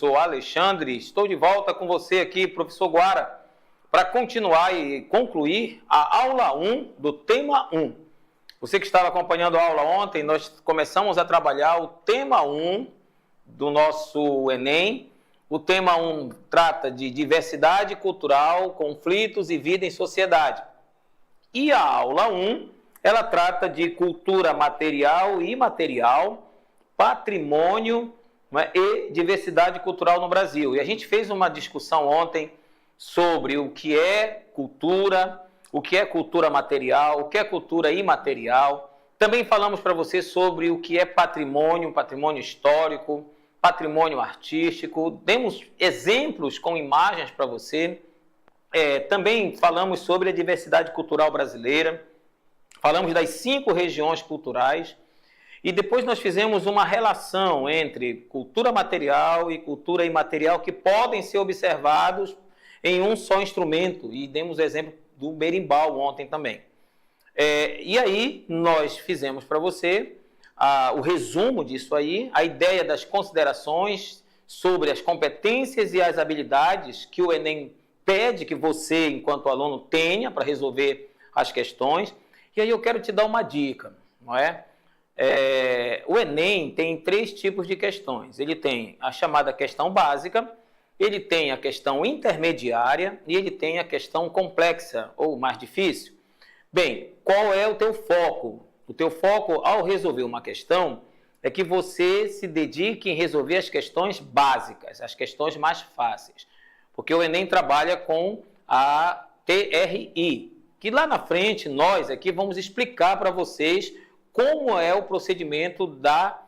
professor Alexandre. Estou de volta com você aqui, professor Guara, para continuar e concluir a aula 1 do tema 1. Você que estava acompanhando a aula ontem, nós começamos a trabalhar o tema 1 do nosso Enem. O tema 1 trata de diversidade cultural, conflitos e vida em sociedade. E a aula 1, ela trata de cultura material e imaterial, patrimônio, né, e diversidade cultural no Brasil. E a gente fez uma discussão ontem sobre o que é cultura material, o que é cultura imaterial. Também falamos para você sobre o que é patrimônio histórico, patrimônio artístico. Demos exemplos com imagens para você. Também falamos sobre a diversidade cultural brasileira. Falamos das 5 regiões culturais. E depois nós fizemos uma relação entre cultura material e cultura imaterial que podem ser observados em um só instrumento. E demos o exemplo do berimbau ontem também. E aí nós fizemos para você o resumo disso aí, a ideia das considerações sobre as competências e as habilidades que o Enem pede que você, enquanto aluno, tenha para resolver as questões. E aí eu quero te dar uma dica, não é? O Enem tem 3 tipos de questões. Ele tem a chamada questão básica, ele tem a questão intermediária e ele tem a questão complexa ou mais difícil. Bem, qual é o teu foco? O teu foco ao resolver uma questão é que você se dedique em resolver as questões básicas, as questões mais fáceis. Porque o Enem trabalha com a TRI, que lá na frente nós aqui vamos explicar para vocês como é o procedimento da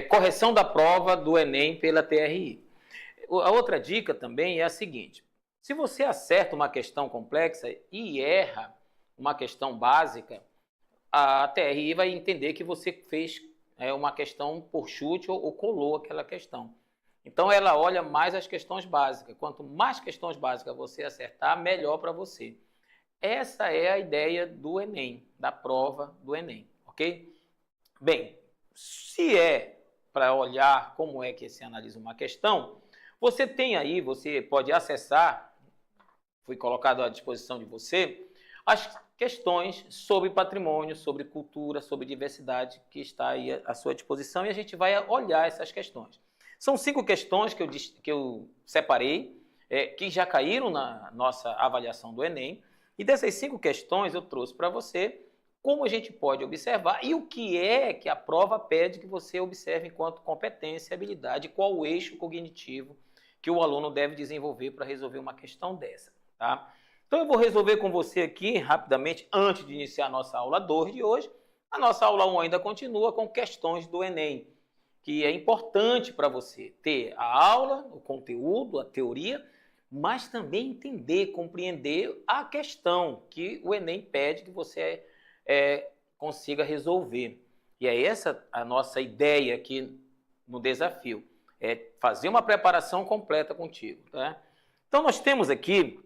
correção da prova do Enem pela TRI. A outra dica também é a seguinte: se você acerta uma questão complexa e erra uma questão básica, a TRI vai entender que você fez uma questão por chute ou colou aquela questão. Então ela olha mais as questões básicas. Quanto mais questões básicas você acertar, melhor para você. Essa é a ideia do Enem, da prova do Enem, ok? Bem, se é para olhar como é que se analisa uma questão, você tem aí, você pode acessar, foi colocado à disposição de você, as questões sobre patrimônio, sobre cultura, sobre diversidade, que está aí à sua disposição, e a gente vai olhar essas questões. São 5 questões que eu separei, que já caíram na nossa avaliação do Enem, e dessas 5 questões eu trouxe para você como a gente pode observar e o que é que a prova pede que você observe enquanto competência e habilidade, qual o eixo cognitivo que o aluno deve desenvolver para resolver uma questão dessa, tá? Então eu vou resolver com você aqui rapidamente, antes de iniciar a nossa aula 2 de hoje. A nossa aula 1 ainda continua com questões do Enem, que é importante para você ter a aula, o conteúdo, a teoria, mas também entender, compreender a questão que o Enem pede que você consiga resolver. E é essa a nossa ideia aqui no desafio, é fazer uma preparação completa contigo, tá? Então nós temos aqui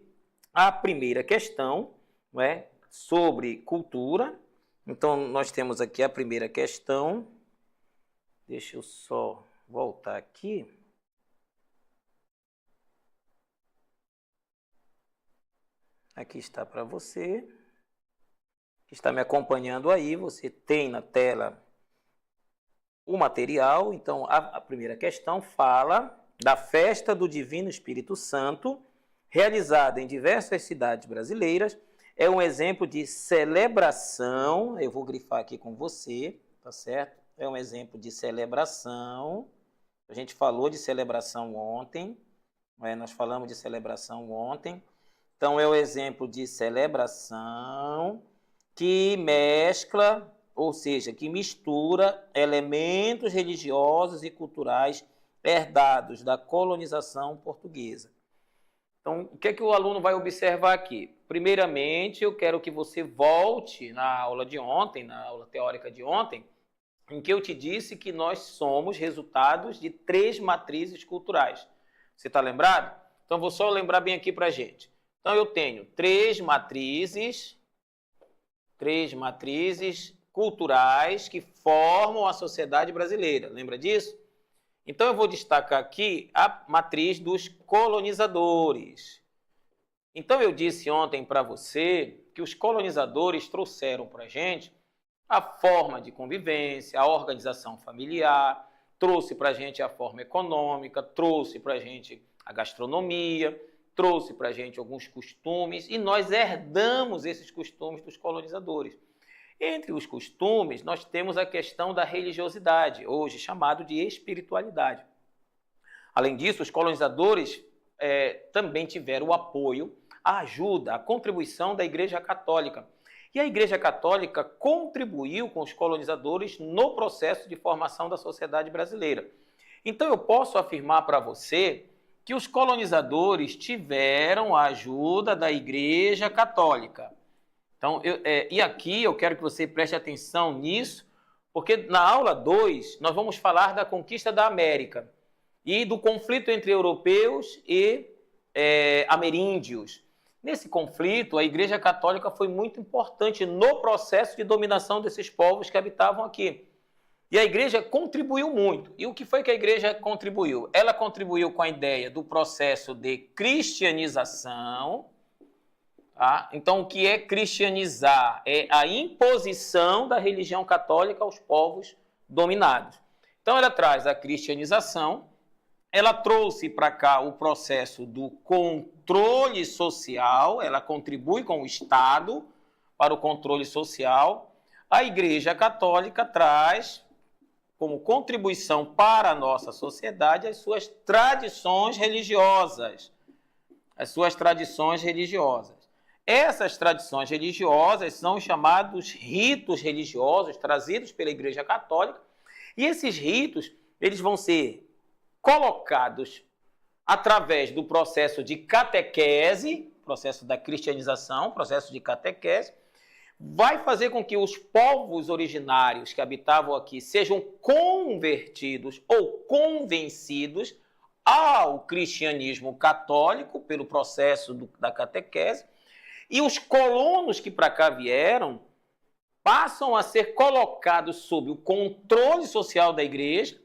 a primeira questão, não é, sobre cultura. Então nós temos aqui a primeira questão. Deixa eu só voltar aqui. Aqui está para você, que está me acompanhando aí, você tem na tela o material. Então, a primeira questão fala da festa do Divino Espírito Santo, realizada em diversas cidades brasileiras. É um exemplo de celebração, eu vou grifar aqui com você, tá certo? É um exemplo de celebração. A gente falou de celebração ontem, nós falamos de celebração ontem. Então, é o exemplo de celebração que mescla, ou seja, que mistura elementos religiosos e culturais herdados da colonização portuguesa. Então, o que é que o aluno vai observar aqui? Primeiramente, eu quero que você volte na aula de ontem, na aula teórica de ontem, em que eu te disse que nós somos resultados de 3 matrizes culturais. Você está lembrado? Então, vou só lembrar bem aqui para a gente. Então, eu tenho 3 matrizes culturais que formam a sociedade brasileira. Lembra disso? Então eu vou destacar aqui a matriz dos colonizadores. Então eu disse ontem para você que os colonizadores trouxeram para a gente a forma de convivência, a organização familiar, trouxe para a gente a forma econômica, trouxe para a gente a gastronomia, trouxe para a gente alguns costumes e nós herdamos esses costumes dos colonizadores. Entre os costumes, nós temos a questão da religiosidade, hoje chamado de espiritualidade. Além disso, os colonizadores também tiveram o apoio, a ajuda, a contribuição da Igreja Católica. E a Igreja Católica contribuiu com os colonizadores no processo de formação da sociedade brasileira. Então eu posso afirmar para você que os colonizadores tiveram a ajuda da Igreja Católica. Então, e aqui eu quero que você preste atenção nisso, porque na aula 2 nós vamos falar da conquista da América e do conflito entre europeus e ameríndios. Nesse conflito, a Igreja Católica foi muito importante no processo de dominação desses povos que habitavam aqui. E a Igreja contribuiu muito. E o que foi que a Igreja contribuiu? Ela contribuiu com a ideia do processo de cristianização. Tá? Então, o que é cristianizar? É a imposição da religião católica aos povos dominados. Então, ela traz a cristianização, ela trouxe para cá o processo do controle social, ela contribui com o Estado para o controle social. A Igreja Católica traz como contribuição para a nossa sociedade as suas tradições religiosas. As suas tradições religiosas. Essas tradições religiosas são chamados ritos religiosos trazidos pela Igreja Católica, e esses ritos eles vão ser colocados através do processo de catequese, processo da cristianização, processo de catequese, vai fazer com que os povos originários que habitavam aqui sejam convertidos ou convencidos ao cristianismo católico pelo processo da catequese, e os colonos que para cá vieram passam a ser colocados sob o controle social da igreja,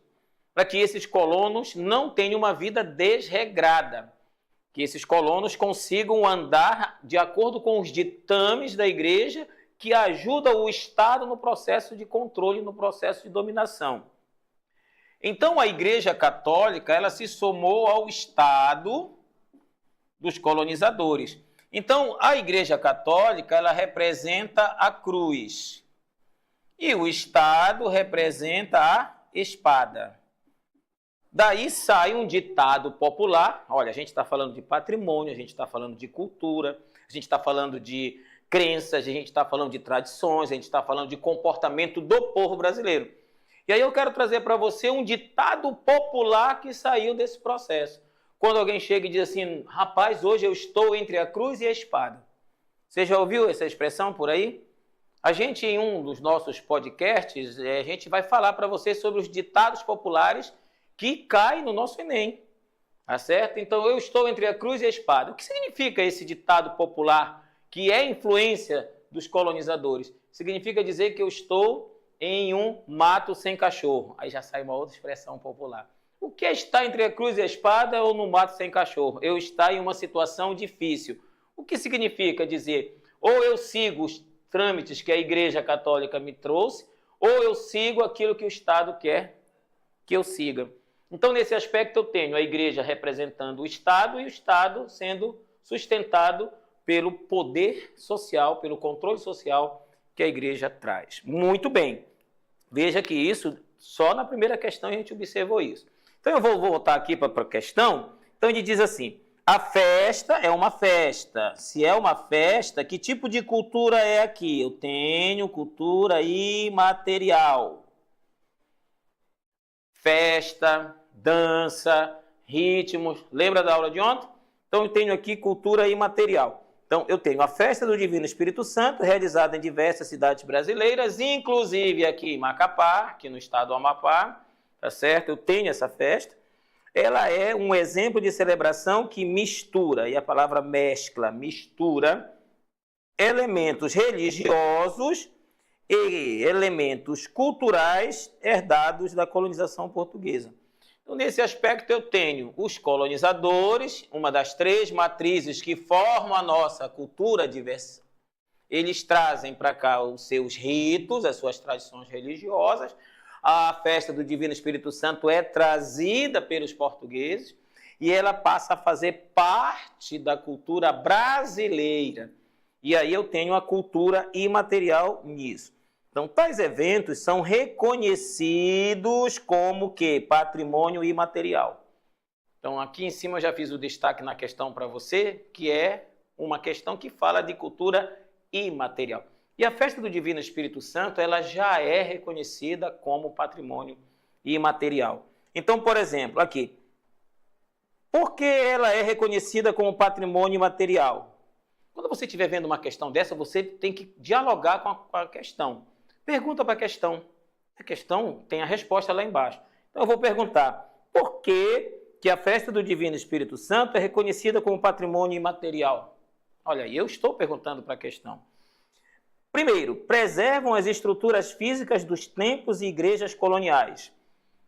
para que esses colonos não tenham uma vida desregrada, que esses colonos consigam andar de acordo com os ditames da igreja que ajuda o Estado no processo de controle, no processo de dominação. Então a Igreja Católica ela se somou ao Estado dos colonizadores. Então a Igreja Católica ela representa a cruz e o Estado representa a espada. Daí sai um ditado popular, olha, a gente está falando de patrimônio, a gente está falando de cultura, a gente está falando de crenças, a gente está falando de tradições, a gente está falando de comportamento do povo brasileiro. E aí eu quero trazer para você um ditado popular que saiu desse processo. Quando alguém chega e diz assim, rapaz, hoje eu estou entre a cruz e a espada. Você já ouviu essa expressão por aí? A gente, em um dos nossos podcasts, a gente vai falar para você sobre os ditados populares que caem no nosso Enem. Tá certo? Então, eu estou entre a cruz e a espada. O que significa esse ditado popular, que é influência dos colonizadores? Significa dizer que eu estou em um mato sem cachorro. Aí já sai uma outra expressão popular. O que é estar entre a cruz e a espada ou no mato sem cachorro? Eu estar em uma situação difícil. O que significa dizer, ou eu sigo os trâmites que a Igreja Católica me trouxe, ou eu sigo aquilo que o Estado quer que eu siga. Então, nesse aspecto, eu tenho a Igreja representando o Estado e o Estado sendo sustentado pelo poder social, pelo controle social que a Igreja traz. Muito bem. Veja que isso, só na primeira questão a gente observou isso. Então, eu vou voltar aqui para a questão. Então, ele diz assim, a festa é uma festa. Se é uma festa, que tipo de cultura é aqui? Eu tenho cultura imaterial. Festa, dança, ritmos. Lembra da aula de ontem? Então, eu tenho aqui cultura imaterial. Então, eu tenho a festa do Divino Espírito Santo, realizada em diversas cidades brasileiras, inclusive aqui em Macapá, aqui no estado do Amapá, tá certo? Eu tenho essa festa. Ela é um exemplo de celebração que mistura, e a palavra mescla, mistura, elementos religiosos e elementos culturais herdados da colonização portuguesa. Então, nesse aspecto, eu tenho os colonizadores, uma das 3 matrizes que formam a nossa cultura diversa. Eles trazem para cá os seus ritos, as suas tradições religiosas. A festa do Divino Espírito Santo é trazida pelos portugueses e ela passa a fazer parte da cultura brasileira. E aí eu tenho a cultura imaterial nisso. Então, tais eventos são reconhecidos como que? Patrimônio imaterial. Então, aqui em cima eu já fiz o destaque na questão para você, que é uma questão que fala de cultura imaterial. E a festa do Divino Espírito Santo, ela já é reconhecida como patrimônio imaterial. Então, por exemplo, aqui, por que ela é reconhecida como patrimônio imaterial? Quando você estiver vendo uma questão dessa, você tem que dialogar com a questão. Pergunta para a questão. A questão tem a resposta lá embaixo. Então, eu vou perguntar, por que a festa do Divino Espírito Santo é reconhecida como patrimônio imaterial? Olha, eu estou perguntando para a questão. Primeiro, preservam as estruturas físicas dos templos e igrejas coloniais.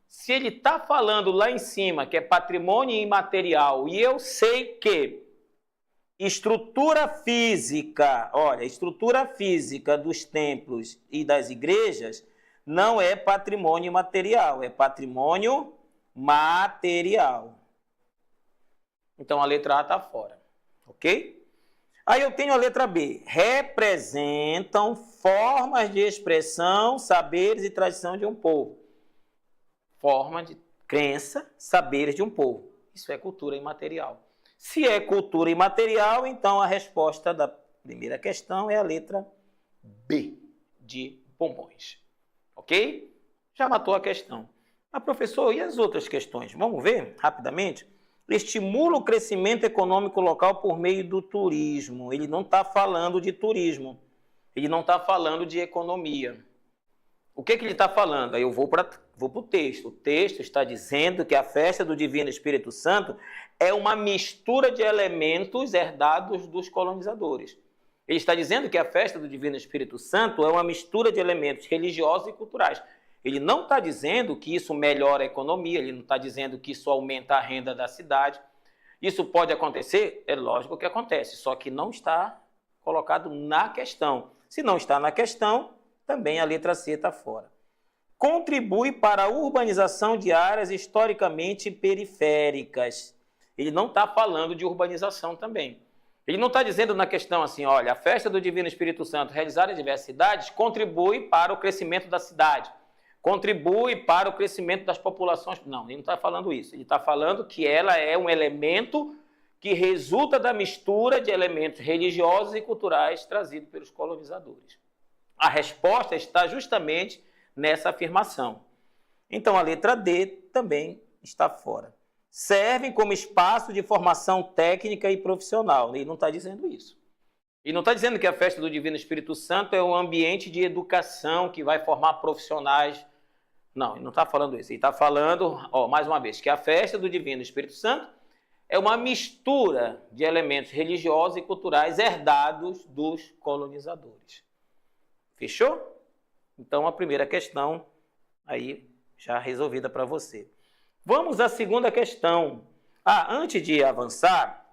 Se ele está falando lá em cima que é patrimônio imaterial e eu sei que estrutura física, olha, estrutura física dos templos e das igrejas não é patrimônio imaterial, é patrimônio material. Então a letra A está fora, ok? Aí eu tenho a letra B. Representam formas de expressão, saberes e tradição de um povo. Forma de crença, saberes de um povo. Isso é cultura imaterial. Se é cultura imaterial, então a resposta da primeira questão é a letra B, de bombons. Ok? Já matou a questão. Mas, professor, e as outras questões? Vamos ver rapidamente? Estimula o crescimento econômico local por meio do turismo. Ele não está falando de turismo. Ele não está falando de economia. O que ele está falando? Aí eu vou para o texto. O texto está dizendo que a festa do Divino Espírito Santo é uma mistura de elementos herdados dos colonizadores. Ele está dizendo que a festa do Divino Espírito Santo é uma mistura de elementos religiosos e culturais. Ele não está dizendo que isso melhora a economia, ele não está dizendo que isso aumenta a renda da cidade. Isso pode acontecer? É lógico que acontece, só que não está colocado na questão. Se não está na questão, também a letra C está fora. Contribui para a urbanização de áreas historicamente periféricas. Ele não está falando de urbanização também. Ele não está dizendo na questão assim, olha, a festa do Divino Espírito Santo realizada em diversas cidades contribui para o crescimento da cidade, contribui para o crescimento das populações. Não, ele não está falando isso. Ele está falando que ela é um elemento que resulta da mistura de elementos religiosos e culturais trazidos pelos colonizadores. A resposta está justamente nessa afirmação. Então, a letra D também está fora. Servem como espaço de formação técnica e profissional. Ele não está dizendo isso. Ele não está dizendo que a festa do Divino Espírito Santo é um ambiente de educação que vai formar profissionais. Não, ele não está falando isso. Ele está falando, mais uma vez, que a festa do Divino Espírito Santo é uma mistura de elementos religiosos e culturais herdados dos colonizadores. Fechou? Então, a primeira questão aí já resolvida para você. Vamos à segunda questão. Antes de avançar,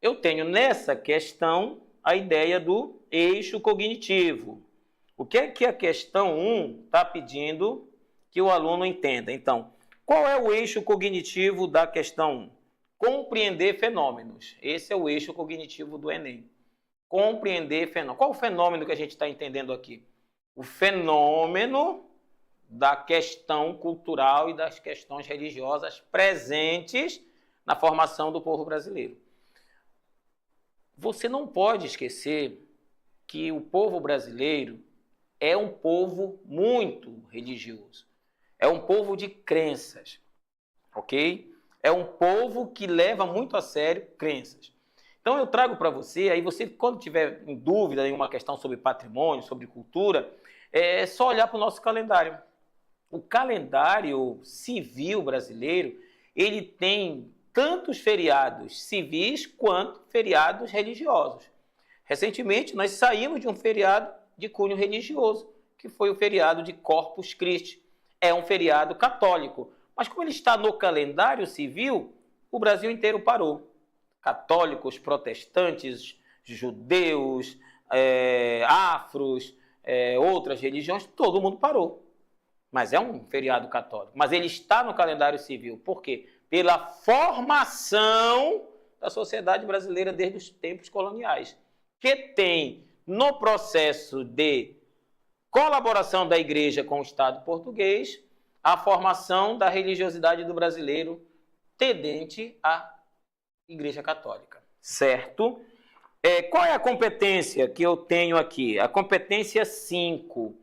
eu tenho nessa questão a ideia do eixo cognitivo. O que é que a questão 1 está pedindo que o aluno entenda? Então, qual é o eixo cognitivo da questão 1? Compreender fenômenos. Esse é o eixo cognitivo do Enem. Compreender fenômenos. Qual o fenômeno que a gente está entendendo aqui? O fenômeno da questão cultural e das questões religiosas presentes na formação do povo brasileiro. Você não pode esquecer que o povo brasileiro é um povo muito religioso. É um povo de crenças, ok? É um povo que leva muito a sério crenças. Então eu trago para você, aí você, quando tiver em dúvida em uma questão sobre patrimônio, sobre cultura, é só olhar para o nosso calendário. O calendário civil brasileiro, ele tem tantos feriados civis quanto feriados religiosos. Recentemente, nós saímos de um feriado de cunho religioso, que foi o feriado de Corpus Christi. É um feriado católico, Mas como ele está no calendário civil, o Brasil inteiro parou. Católicos, protestantes, judeus, afros, outras religiões, todo mundo parou. Mas é um feriado católico. Mas ele está no calendário civil. Por quê? Pela formação da sociedade brasileira desde os tempos coloniais, que tem no processo de colaboração da igreja com o Estado português a formação da religiosidade do brasileiro tendente à Igreja Católica. Certo? Qual é a competência que eu tenho aqui? A competência 5.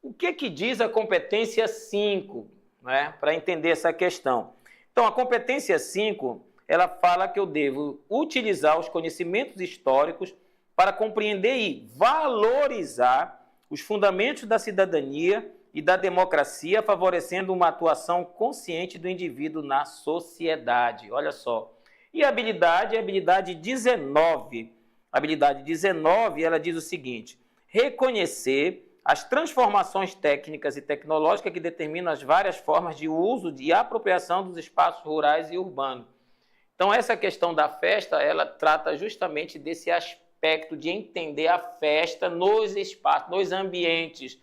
O que diz a competência 5, né? Para entender essa questão. Então, a competência 5, ela fala que eu devo utilizar os conhecimentos históricos para compreender e valorizar os fundamentos da cidadania e da democracia, favorecendo uma atuação consciente do indivíduo na sociedade. Olha só. E a habilidade é a habilidade 19. A habilidade 19, ela diz o seguinte: reconhecer as transformações técnicas e tecnológicas que determinam as várias formas de uso e apropriação dos espaços rurais e urbanos. Então, essa questão da festa, ela trata justamente desse aspecto de entender a festa nos espaços, nos ambientes.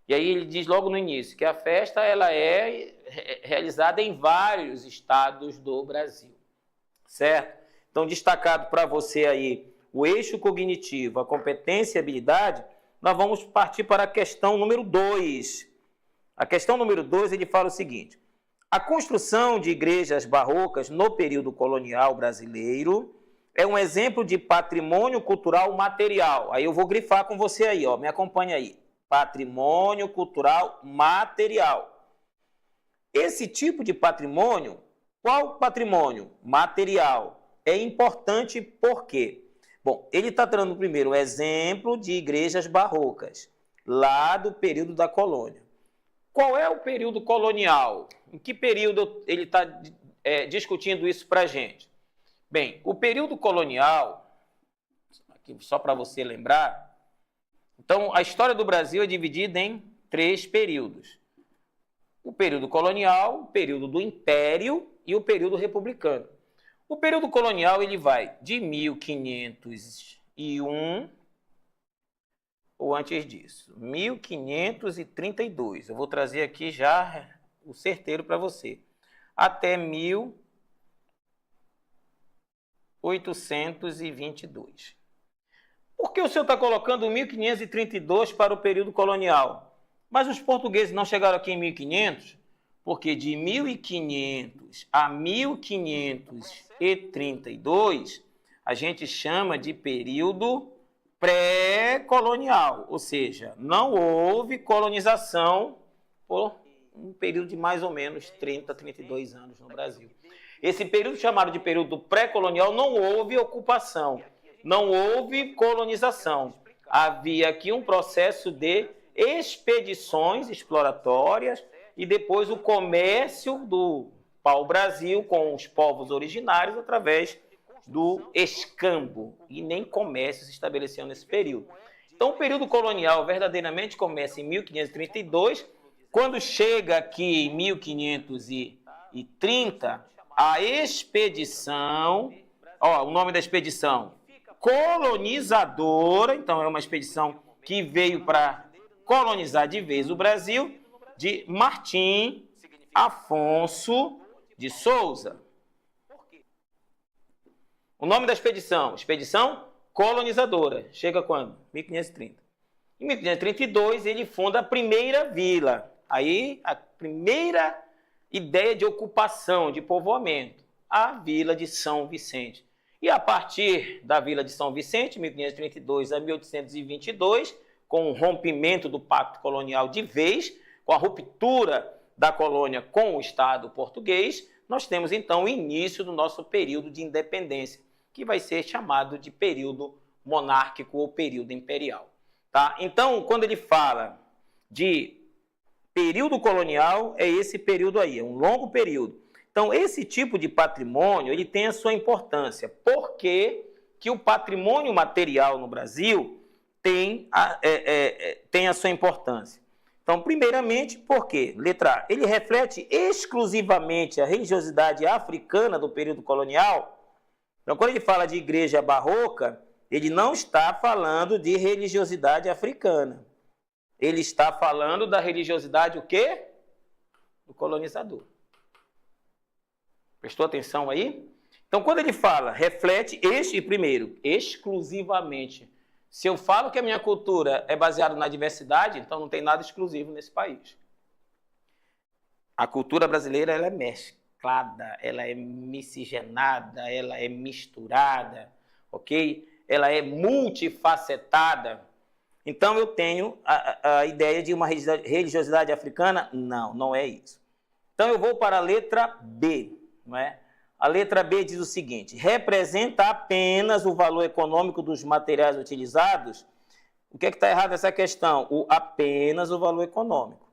E aí ele diz logo no início que a festa ela é realizada em vários estados do Brasil. Certo? Então, destacado para você aí o eixo cognitivo, a competência e a habilidade, nós vamos partir para a questão número 2. A questão número 2, ele fala o seguinte: a construção de igrejas barrocas no período colonial brasileiro é um exemplo de patrimônio cultural material. Aí eu vou grifar com você aí, ó, me acompanha aí. Patrimônio cultural material. Esse tipo de patrimônio, qual patrimônio? Material. É importante por quê? Bom, ele está dando primeiro um exemplo de igrejas barrocas, lá do período da colônia. Qual é o período colonial? Em que período ele está discutindo isso para a gente? Bem, o período colonial, aqui só para você lembrar, então a história do Brasil é dividida em 3 períodos. O período colonial, o período do Império e o período republicano. O período colonial ele vai de 1501, ou antes disso, 1532. Eu vou trazer aqui já o certeiro para você. Até 1822. Por que o senhor está colocando 1532 para o período colonial? Mas os portugueses não chegaram aqui em 1500? Porque de 1500 a 1532, a gente chama de período pré-colonial, ou seja, não houve colonização por um período de mais ou menos 30, 32 anos no Brasil. Esse período chamado de período pré-colonial não houve ocupação, não houve colonização. Havia aqui um processo de expedições exploratórias e depois o comércio do pau-brasil com os povos originários através do escambo. E nem comércio se estabeleceu nesse período. Então, o período colonial verdadeiramente começa em 1532, quando chega aqui em 1530, a expedição, o nome da expedição, colonizadora, então é uma expedição que veio para colonizar de vez o Brasil, de Martim Afonso de Souza. O nome da expedição? Expedição colonizadora. Chega quando? 1530. Em 1532, ele funda a primeira vila. Aí, a primeira ideia de ocupação, de povoamento, a vila de São Vicente. E a partir da vila de São Vicente, 1532 a 1822, com o rompimento do pacto colonial de vez, com a ruptura da colônia com o Estado português, nós temos então o início do nosso período de independência, que vai ser chamado de período monárquico ou período imperial. Tá? Então, quando ele fala de período colonial, é esse período aí, é um longo período. Então, esse tipo de patrimônio, ele tem a sua importância. Por que o patrimônio material no Brasil tem a sua importância? Então, primeiramente, por quê? Letra A, ele reflete exclusivamente a religiosidade africana do período colonial. Então, quando ele fala de igreja barroca, ele não está falando de religiosidade africana. Ele está falando da religiosidade o quê? Do colonizador. Prestou atenção aí? Então, quando ele fala, reflete primeiro, exclusivamente. Se eu falo que a minha cultura é baseada na diversidade, então não tem nada exclusivo nesse país. A cultura brasileira ela é mesclada, ela é miscigenada, ela é misturada, ok? Ela é multifacetada. Então eu tenho a ideia de uma religiosidade africana? Não, não é isso. Então eu vou para a letra B, não é? A letra B diz o seguinte: representa apenas o valor econômico dos materiais utilizados. O que é que está errado nessa questão? Apenas o valor econômico.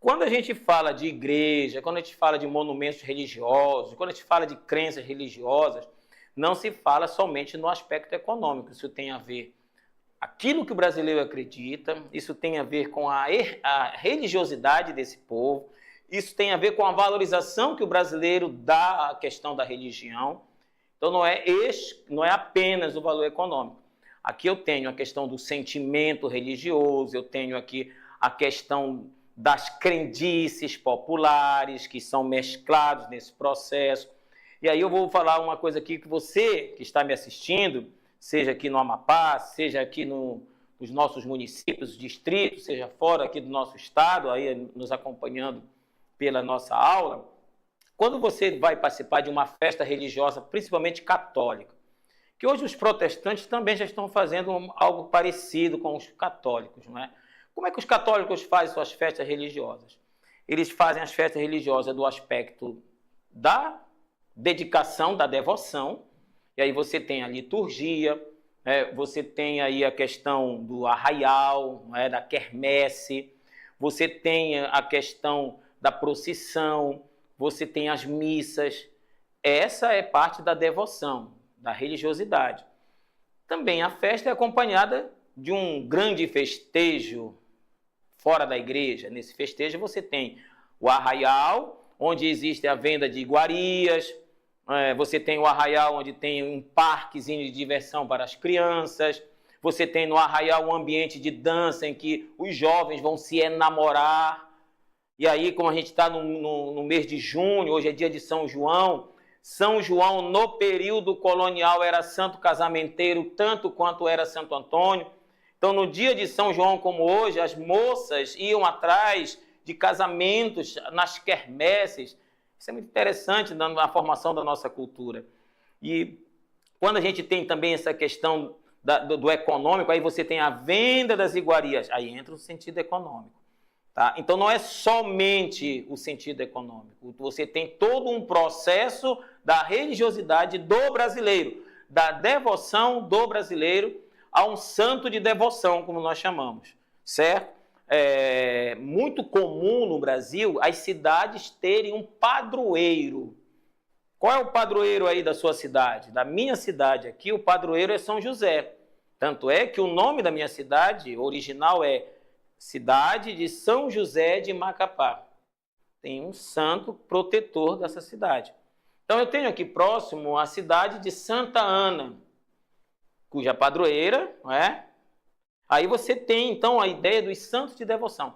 Quando a gente fala de igreja, quando a gente fala de monumentos religiosos, quando a gente fala de crenças religiosas, não se fala somente no aspecto econômico. Isso tem a ver aquilo que o brasileiro acredita, isso tem a ver com a religiosidade desse povo, isso tem a ver com a valorização que o brasileiro dá à questão da religião. Então não é apenas o valor econômico. Aqui eu tenho a questão do sentimento religioso, eu tenho aqui a questão das crendices populares que são mesclados nesse processo. E aí eu vou falar uma coisa aqui que você que está me assistindo, seja aqui no Amapá, seja aqui nos nossos municípios, distritos, seja fora aqui do nosso estado, aí nos acompanhando pela nossa aula, quando você vai participar de uma festa religiosa, principalmente católica, que hoje os protestantes também já estão fazendo algo parecido com os católicos, não é? Como é que os católicos fazem suas festas religiosas? Eles fazem as festas religiosas do aspecto da dedicação, da devoção, e aí você tem a liturgia, você tem aí a questão do arraial, da quermesse, você tem a questão da procissão, você tem as missas. Essa é parte da devoção, da religiosidade. Também a festa é acompanhada de um grande festejo fora da igreja. Nesse festejo você tem o arraial, onde existe a venda de iguarias, você tem o arraial onde tem um parquezinho de diversão para as crianças, você tem no arraial um ambiente de dança em que os jovens vão se enamorar. E aí, como a gente está no mês de junho, hoje é dia de São João, São João no período colonial era santo casamenteiro, tanto quanto era Santo Antônio. Então, no dia de São João, como hoje, as moças iam atrás de casamentos nas quermesses. Isso é muito interessante na formação da nossa cultura. E quando a gente tem também essa questão do econômico, aí você tem a venda das iguarias, aí entra o sentido econômico. Tá? Então, não é somente o sentido econômico. Você tem todo um processo da religiosidade do brasileiro, da devoção do brasileiro a um santo de devoção, como nós chamamos, certo? É muito comum no Brasil as cidades terem um padroeiro. Qual é o padroeiro aí da sua cidade? Da minha cidade aqui, o padroeiro é São José. Tanto é que o nome da minha cidade original é Cidade de São José de Macapá. Tem um santo protetor dessa cidade. Então eu tenho aqui próximo a cidade de Santa Ana, cuja padroeira, não é? Aí você tem então a ideia dos santos de devoção.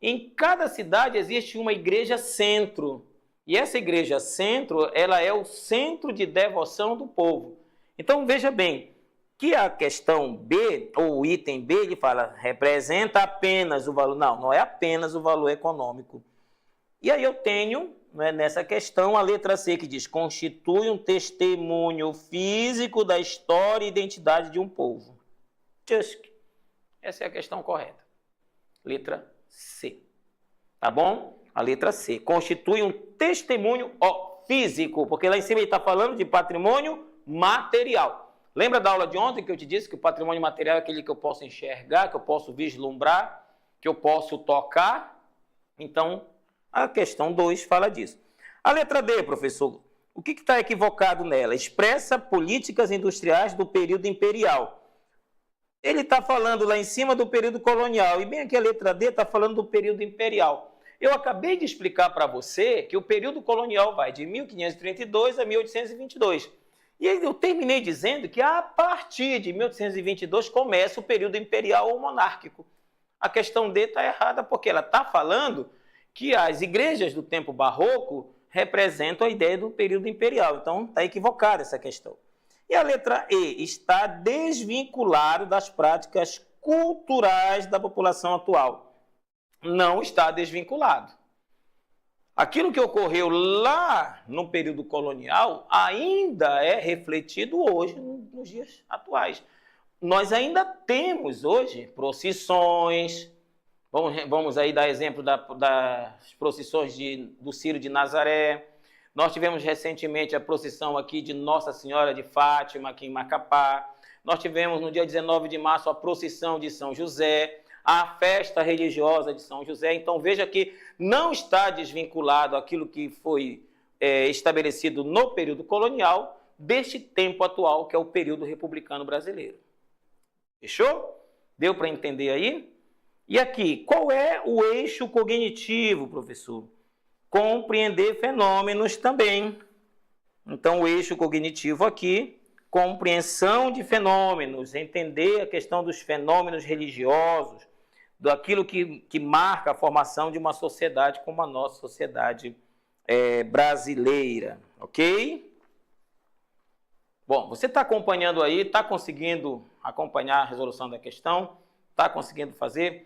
Em cada cidade existe uma igreja centro. E essa igreja centro, ela é o centro de devoção do povo. Então veja bem, que a questão B, ou o item B, ele fala, representa apenas o valor. Não, não é apenas o valor econômico. E aí eu tenho, nessa questão, a letra C, que diz, constitui um testemunho físico da história e identidade de um povo. Essa é a questão correta. Letra C. Tá bom? A letra C. Constitui um testemunho físico, porque lá em cima ele está falando de patrimônio material. Lembra da aula de ontem que eu te disse que o patrimônio material é aquele que eu posso enxergar, que eu posso vislumbrar, que eu posso tocar? Então, a questão 2 fala disso. A letra D, professor, o que está equivocado nela? Expressa políticas industriais do período imperial. Ele está falando lá em cima do período colonial, e bem aqui a letra D está falando do período imperial. Eu acabei de explicar para você que o período colonial vai de 1532 a 1822. E aí eu terminei dizendo que a partir de 1822 começa o período imperial ou monárquico. A questão D está errada porque ela está falando que as igrejas do tempo barroco representam a ideia do período imperial. Então está equivocada essa questão. E a letra E está desvinculado das práticas culturais da população atual. Não está desvinculado. Aquilo que ocorreu lá no período colonial ainda é refletido hoje, nos dias atuais. Nós ainda temos hoje procissões, vamos aí dar exemplo das procissões do Círio de Nazaré. Nós tivemos recentemente a procissão aqui de Nossa Senhora de Fátima, aqui em Macapá. Nós tivemos no dia 19 de março a procissão de São José, a festa religiosa de São José. Então veja que não está desvinculado aquilo que foi estabelecido no período colonial deste tempo atual, que é o período republicano brasileiro. Fechou? Deu para entender aí? E aqui, qual é o eixo cognitivo, professor? Compreender fenômenos também. Então, o eixo cognitivo aqui, compreensão de fenômenos, entender a questão dos fenômenos religiosos, daquilo que marca a formação de uma sociedade como a nossa sociedade brasileira, ok? Bom, você está acompanhando aí, está conseguindo acompanhar a resolução da questão? Está conseguindo fazer?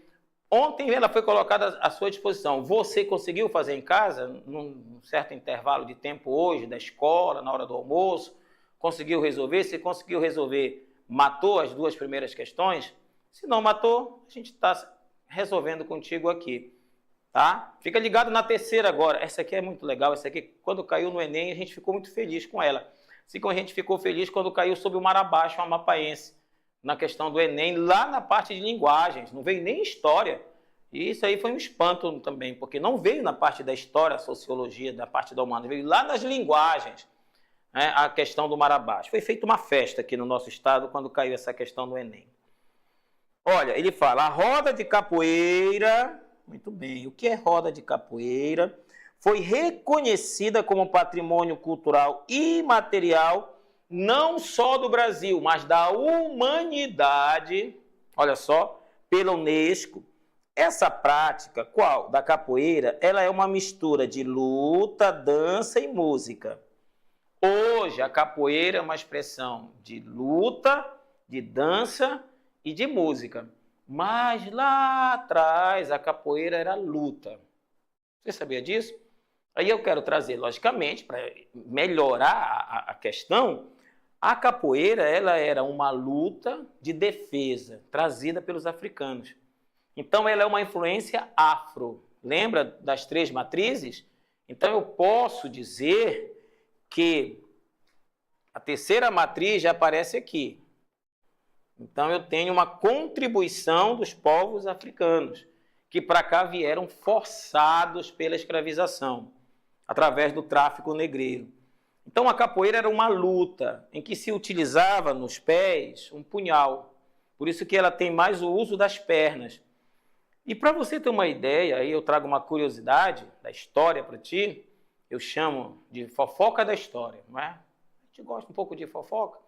Ontem ela foi colocada à sua disposição. Você conseguiu fazer em casa, num certo intervalo de tempo hoje, da escola, na hora do almoço? Conseguiu resolver? Se conseguiu resolver, matou as duas primeiras questões? Se não matou, a gente está resolvendo contigo aqui, tá? Fica ligado na terceira agora. Essa aqui é muito legal. Essa aqui, quando caiu no Enem, a gente ficou muito feliz com ela. Assim como a gente ficou feliz quando caiu sobre o Mar Abaixo, o Amapaense, na questão do Enem, lá na parte de linguagens. Não veio nem história. E isso aí foi um espanto também, porque não veio na parte da história, sociologia, da parte da humana, veio lá nas linguagens, né, a questão do Mar Abaixo. Foi feita uma festa aqui no nosso estado quando caiu essa questão do Enem. Olha, ele fala, a roda de capoeira, muito bem, o que é roda de capoeira? Foi reconhecida como patrimônio cultural imaterial, não só do Brasil, mas da humanidade, olha só, pela Unesco. Essa prática, qual? Da capoeira, ela é uma mistura de luta, dança e música. Hoje, a capoeira é uma expressão de luta, de dança e de música. Mas lá atrás, a capoeira era luta. Você sabia disso? Aí eu quero trazer, logicamente, para melhorar a questão, a capoeira ela era uma luta de defesa, trazida pelos africanos. Então, ela é uma influência afro. Lembra das 3 matrizes? Então, eu posso dizer que a terceira matriz já aparece aqui. Então, eu tenho uma contribuição dos povos africanos, que para cá vieram forçados pela escravização, através do tráfico negreiro. Então, a capoeira era uma luta em que se utilizava nos pés um punhal. Por isso que ela tem mais o uso das pernas. E para você ter uma ideia, aí eu trago uma curiosidade da história para ti, eu chamo de fofoca da história, não é? A gente gosta um pouco de fofoca.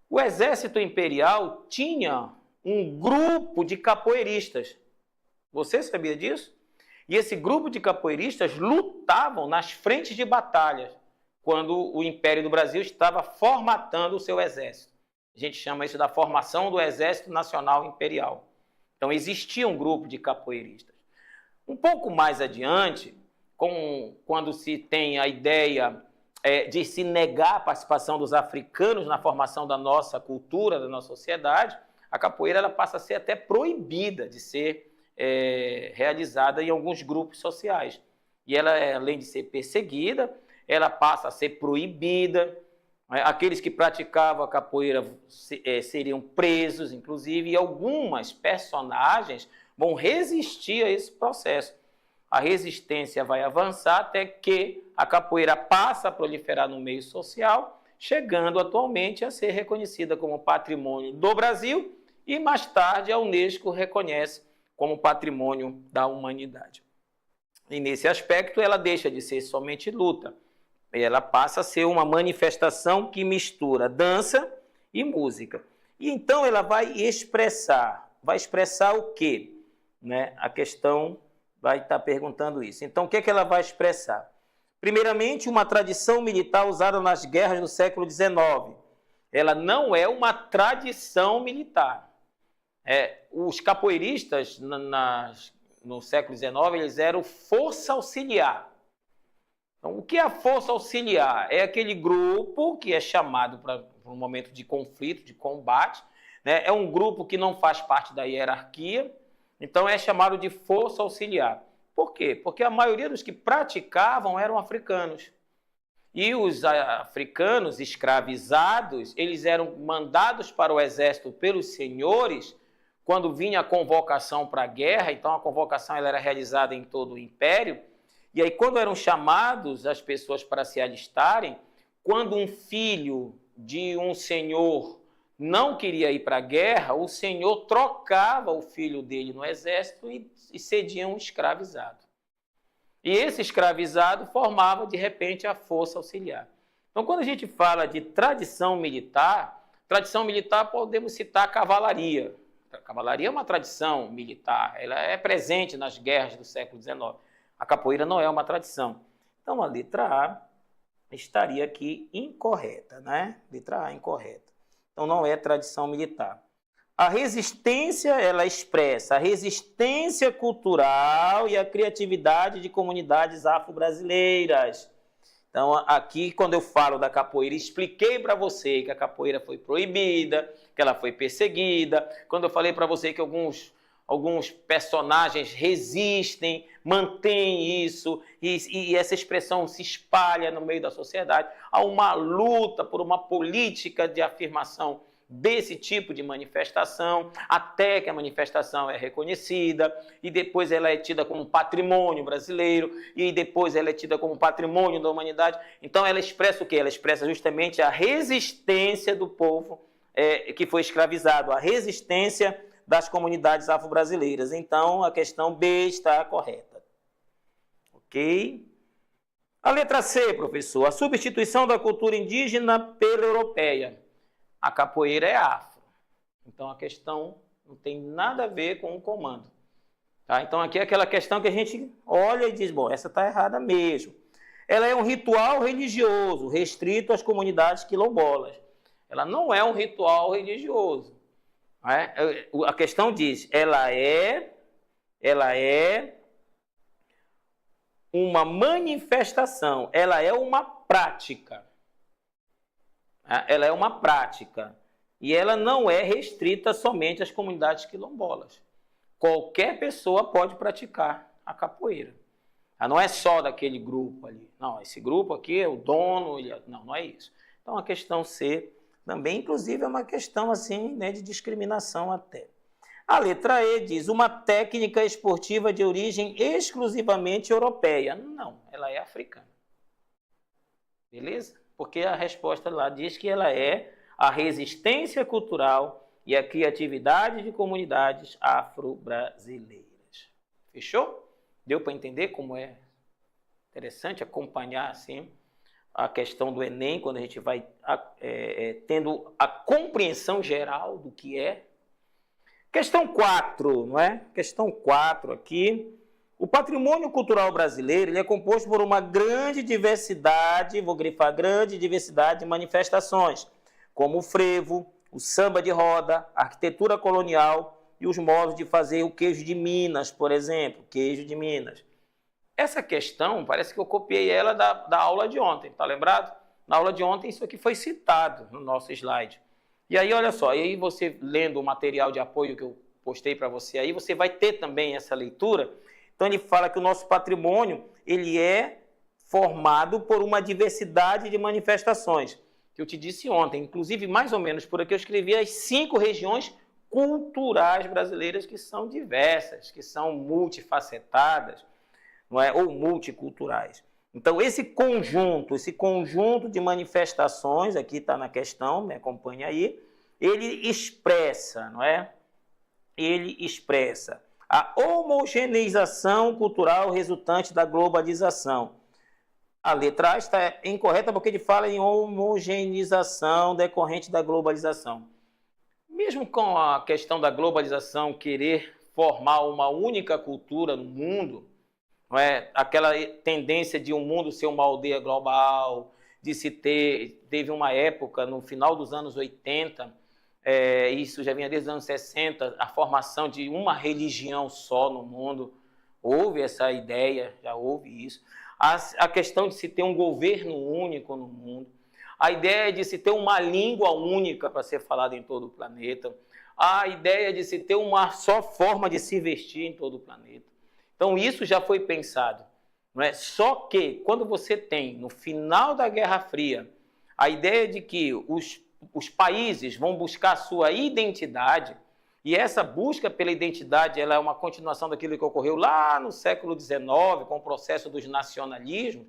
O exército imperial tinha um grupo de capoeiristas. Você sabia disso? E esse grupo de capoeiristas lutavam nas frentes de batalha, quando o Império do Brasil estava formatando o seu exército. A gente chama isso da formação do Exército Nacional Imperial. Então, existia um grupo de capoeiristas. Um pouco mais adiante, quando se tem a ideia de se negar a participação dos africanos na formação da nossa cultura, da nossa sociedade, a capoeira ela passa a ser até proibida de ser realizada em alguns grupos sociais. E ela, além de ser perseguida, ela passa a ser proibida. Aqueles que praticavam a capoeira seriam presos, inclusive, e algumas personagens vão resistir a esse processo. A resistência vai avançar até que a capoeira passa a proliferar no meio social, chegando atualmente a ser reconhecida como patrimônio do Brasil e mais tarde a Unesco reconhece como patrimônio da humanidade. E nesse aspecto ela deixa de ser somente luta, ela passa a ser uma manifestação que mistura dança e música. E então ela vai expressar o quê? Né? A questão vai estar perguntando isso. Então o que é que ela vai expressar? Primeiramente, uma tradição militar usada nas guerras do século XIX. Ela não é uma tradição militar. Os capoeiristas no século XIX eles eram força auxiliar. Então, o que é a força auxiliar? É aquele grupo que é chamado para um momento de conflito, de combate, né? É um grupo que não faz parte da hierarquia, então é chamado de força auxiliar. Por quê? Porque a maioria dos que praticavam eram africanos. E os africanos escravizados, eles eram mandados para o exército pelos senhores quando vinha a convocação para a guerra, então a convocação ela era realizada em todo o império. E aí, quando eram chamados as pessoas para se alistarem, quando um filho de um senhor não queria ir para a guerra, o senhor trocava o filho dele no exército e cedia um escravizado. E esse escravizado formava, de repente, a força auxiliar. Então, quando a gente fala de tradição militar podemos citar a cavalaria. A cavalaria é uma tradição militar, ela é presente nas guerras do século XIX. A capoeira não é uma tradição. Então, a letra A estaria aqui incorreta, né? Letra A incorreta. Então, não é tradição militar. A resistência, ela expressa a resistência cultural e a criatividade de comunidades afro-brasileiras. Então, aqui, quando eu falo da capoeira, expliquei para você que a capoeira foi proibida, que ela foi perseguida. Quando eu falei para você que alguns personagens resistem, mantêm isso, e essa expressão se espalha no meio da sociedade. Há uma luta por uma política de afirmação desse tipo de manifestação, até que a manifestação é reconhecida, e depois ela é tida como patrimônio brasileiro, e depois ela é tida como patrimônio da humanidade. Então ela expressa o quê? Ela expressa justamente a resistência do povo que foi escravizado, a resistência das comunidades afro-brasileiras. Então, a questão B está correta. Ok? A letra C, professor. A substituição da cultura indígena pela europeia. A capoeira é afro. Então, a questão não tem nada a ver com o comando. Tá? Então, aqui é aquela questão que a gente olha e diz, bom, essa está errada mesmo. Ela é um ritual religioso, restrito às comunidades quilombolas. Ela não é um ritual religioso. A questão diz, ela é uma manifestação, ela é uma prática. Ela é uma prática. E ela não é restrita somente às comunidades quilombolas. Qualquer pessoa pode praticar a capoeira. Não é só daquele grupo ali. Não, esse grupo aqui é o dono. Não é isso. Então, a questão C também, inclusive, é uma questão assim, né, de discriminação até. A letra E diz, uma técnica esportiva de origem exclusivamente europeia. Não, ela é africana. Beleza? Porque a resposta lá diz que ela é a resistência cultural e a criatividade de comunidades afro-brasileiras. Fechou? Deu para entender como é interessante acompanhar assim a questão do Enem, quando a gente vai tendo a compreensão geral do que é. Questão 4, não é? Questão 4 aqui. O patrimônio cultural brasileiro ele é composto por uma grande diversidade, vou grifar grande diversidade de manifestações, como o frevo, o samba de roda, a arquitetura colonial e os modos de fazer o queijo de Minas, por exemplo, queijo de Minas. Essa questão, parece que eu copiei ela da aula de ontem, tá lembrado? Na aula de ontem isso aqui foi citado no nosso slide. E aí, olha só, e aí você lendo o material de apoio que eu postei para você aí, você vai ter também essa leitura. Então ele fala que o nosso patrimônio, ele é formado por uma diversidade de manifestações, que eu te disse ontem, inclusive mais ou menos por aqui eu escrevi as 5 regiões culturais brasileiras que são diversas, que são multifacetadas, não é? Ou multiculturais. Então, esse conjunto de manifestações, aqui está na questão, me acompanha aí, ele expressa, não é? Ele expressa a homogeneização cultural resultante da globalização. A letra A está incorreta porque ele fala em homogeneização decorrente da globalização. Mesmo com a questão da globalização querer formar uma única cultura no mundo, não é? Aquela tendência de um mundo ser uma aldeia global, de se ter, teve uma época no final dos anos 80, isso já vinha desde os anos 60, a formação de uma religião só no mundo. Houve essa ideia, já houve isso. A questão de se ter um governo único no mundo, a ideia de se ter uma língua única para ser falada em todo o planeta, a ideia de se ter uma só forma de se vestir em todo o planeta. Então isso já foi pensado, não é? Só que quando você tem, no final da Guerra Fria, a ideia de que os países vão buscar a sua identidade, e essa busca pela identidade ela é uma continuação daquilo que ocorreu lá no século XIX, com o processo dos nacionalismos,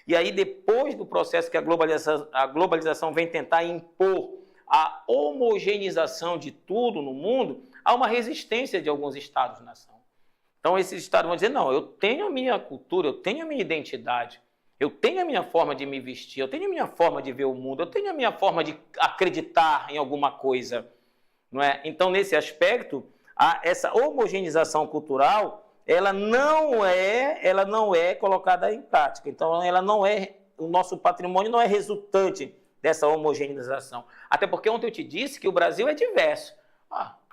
e aí depois do processo que a globalização vem tentar impor a homogeneização de tudo no mundo, há uma resistência de alguns estados-nação. Então esses estados vão dizer, não, eu tenho a minha cultura, eu tenho a minha identidade, eu tenho a minha forma de me vestir, eu tenho a minha forma de ver o mundo, eu tenho a minha forma de acreditar em alguma coisa. Não é? Então, nesse aspecto, essa homogeneização cultural, ela não é colocada em prática. Então, o nosso patrimônio não é resultante dessa homogeneização. Até porque ontem eu te disse que o Brasil é diverso.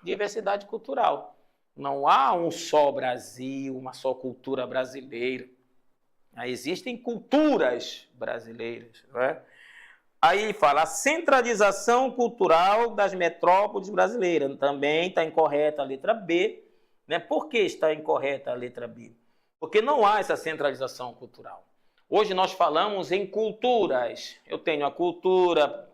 Diversidade cultural. Não há um só Brasil, uma só cultura brasileira. Existem culturas brasileiras, não é? Aí ele fala, a centralização cultural das metrópoles brasileiras. Também está incorreta a letra B. Né? Por que está incorreta a letra B? Porque não há essa centralização cultural. Hoje nós falamos em culturas. Eu tenho a cultura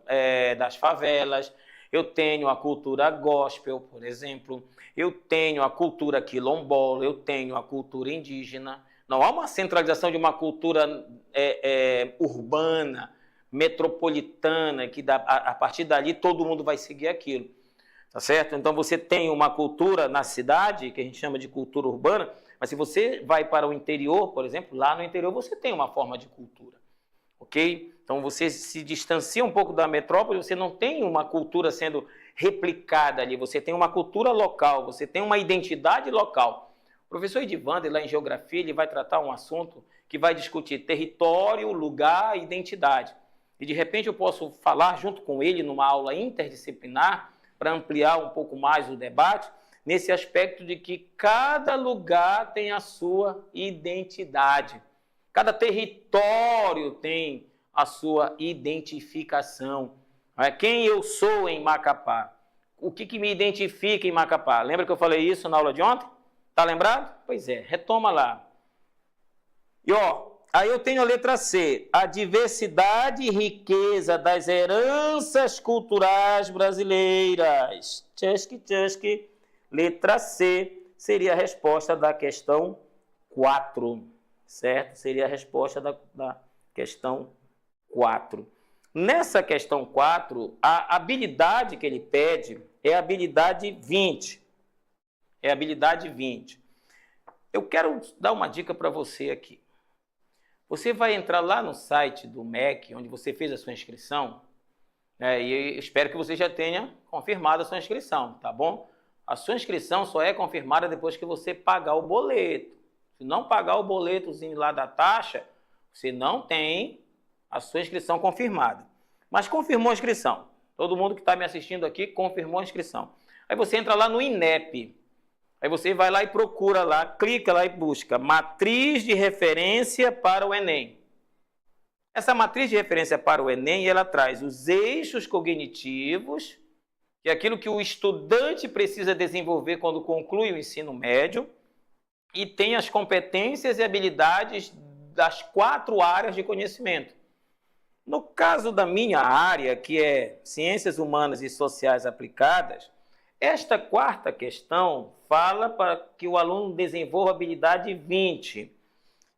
das favelas, eu tenho a cultura gospel, por exemplo, eu tenho a cultura quilombola, eu tenho a cultura indígena. Não há uma centralização de uma cultura urbana, metropolitana, que a partir dali todo mundo vai seguir aquilo, tá certo? Então você tem uma cultura na cidade, que a gente chama de cultura urbana, mas se você vai para o interior, por exemplo, lá no interior você tem uma forma de cultura, ok? Então você se distancia um pouco da metrópole, você não tem uma cultura sendo replicada ali, você tem uma cultura local, você tem uma identidade local. O professor Edivander, lá em Geografia, ele vai tratar um assunto que vai discutir território, lugar e identidade. E de repente eu posso falar junto com ele numa aula interdisciplinar para ampliar um pouco mais o debate, nesse aspecto de que cada lugar tem a sua identidade. Cada território tem a sua identificação. Quem eu sou em Macapá? O que me identifica em Macapá? Lembra que eu falei isso na aula de ontem? Está lembrado? Pois é, retoma lá. E aí eu tenho a letra C, a diversidade e riqueza das heranças culturais brasileiras. Tchusque. Letra C seria a resposta da questão 4, certo? Seria a resposta da questão 4. Nessa questão 4, a habilidade que ele pede é a habilidade 20. É a habilidade 20. Eu quero dar uma dica para você aqui. Você vai entrar lá no site do MEC, onde você fez a sua inscrição, e eu espero que você já tenha confirmado a sua inscrição, tá bom? A sua inscrição só é confirmada depois que você pagar o boleto. Se não pagar o boletozinho lá da taxa, você não tem a sua inscrição confirmada. Mas confirmou a inscrição. Todo mundo que está me assistindo aqui confirmou a inscrição. Aí você entra lá no INEP. Aí você vai lá e procura lá, clica lá e busca matriz de referência para o Enem. Essa matriz de referência para o Enem, ela traz os eixos cognitivos, que é aquilo que o estudante precisa desenvolver quando conclui o ensino médio, e tem as competências e habilidades das 4 áreas de conhecimento. No caso da minha área, que é Ciências Humanas e Sociais Aplicadas, esta 4ª questão fala para que o aluno desenvolva a habilidade 20.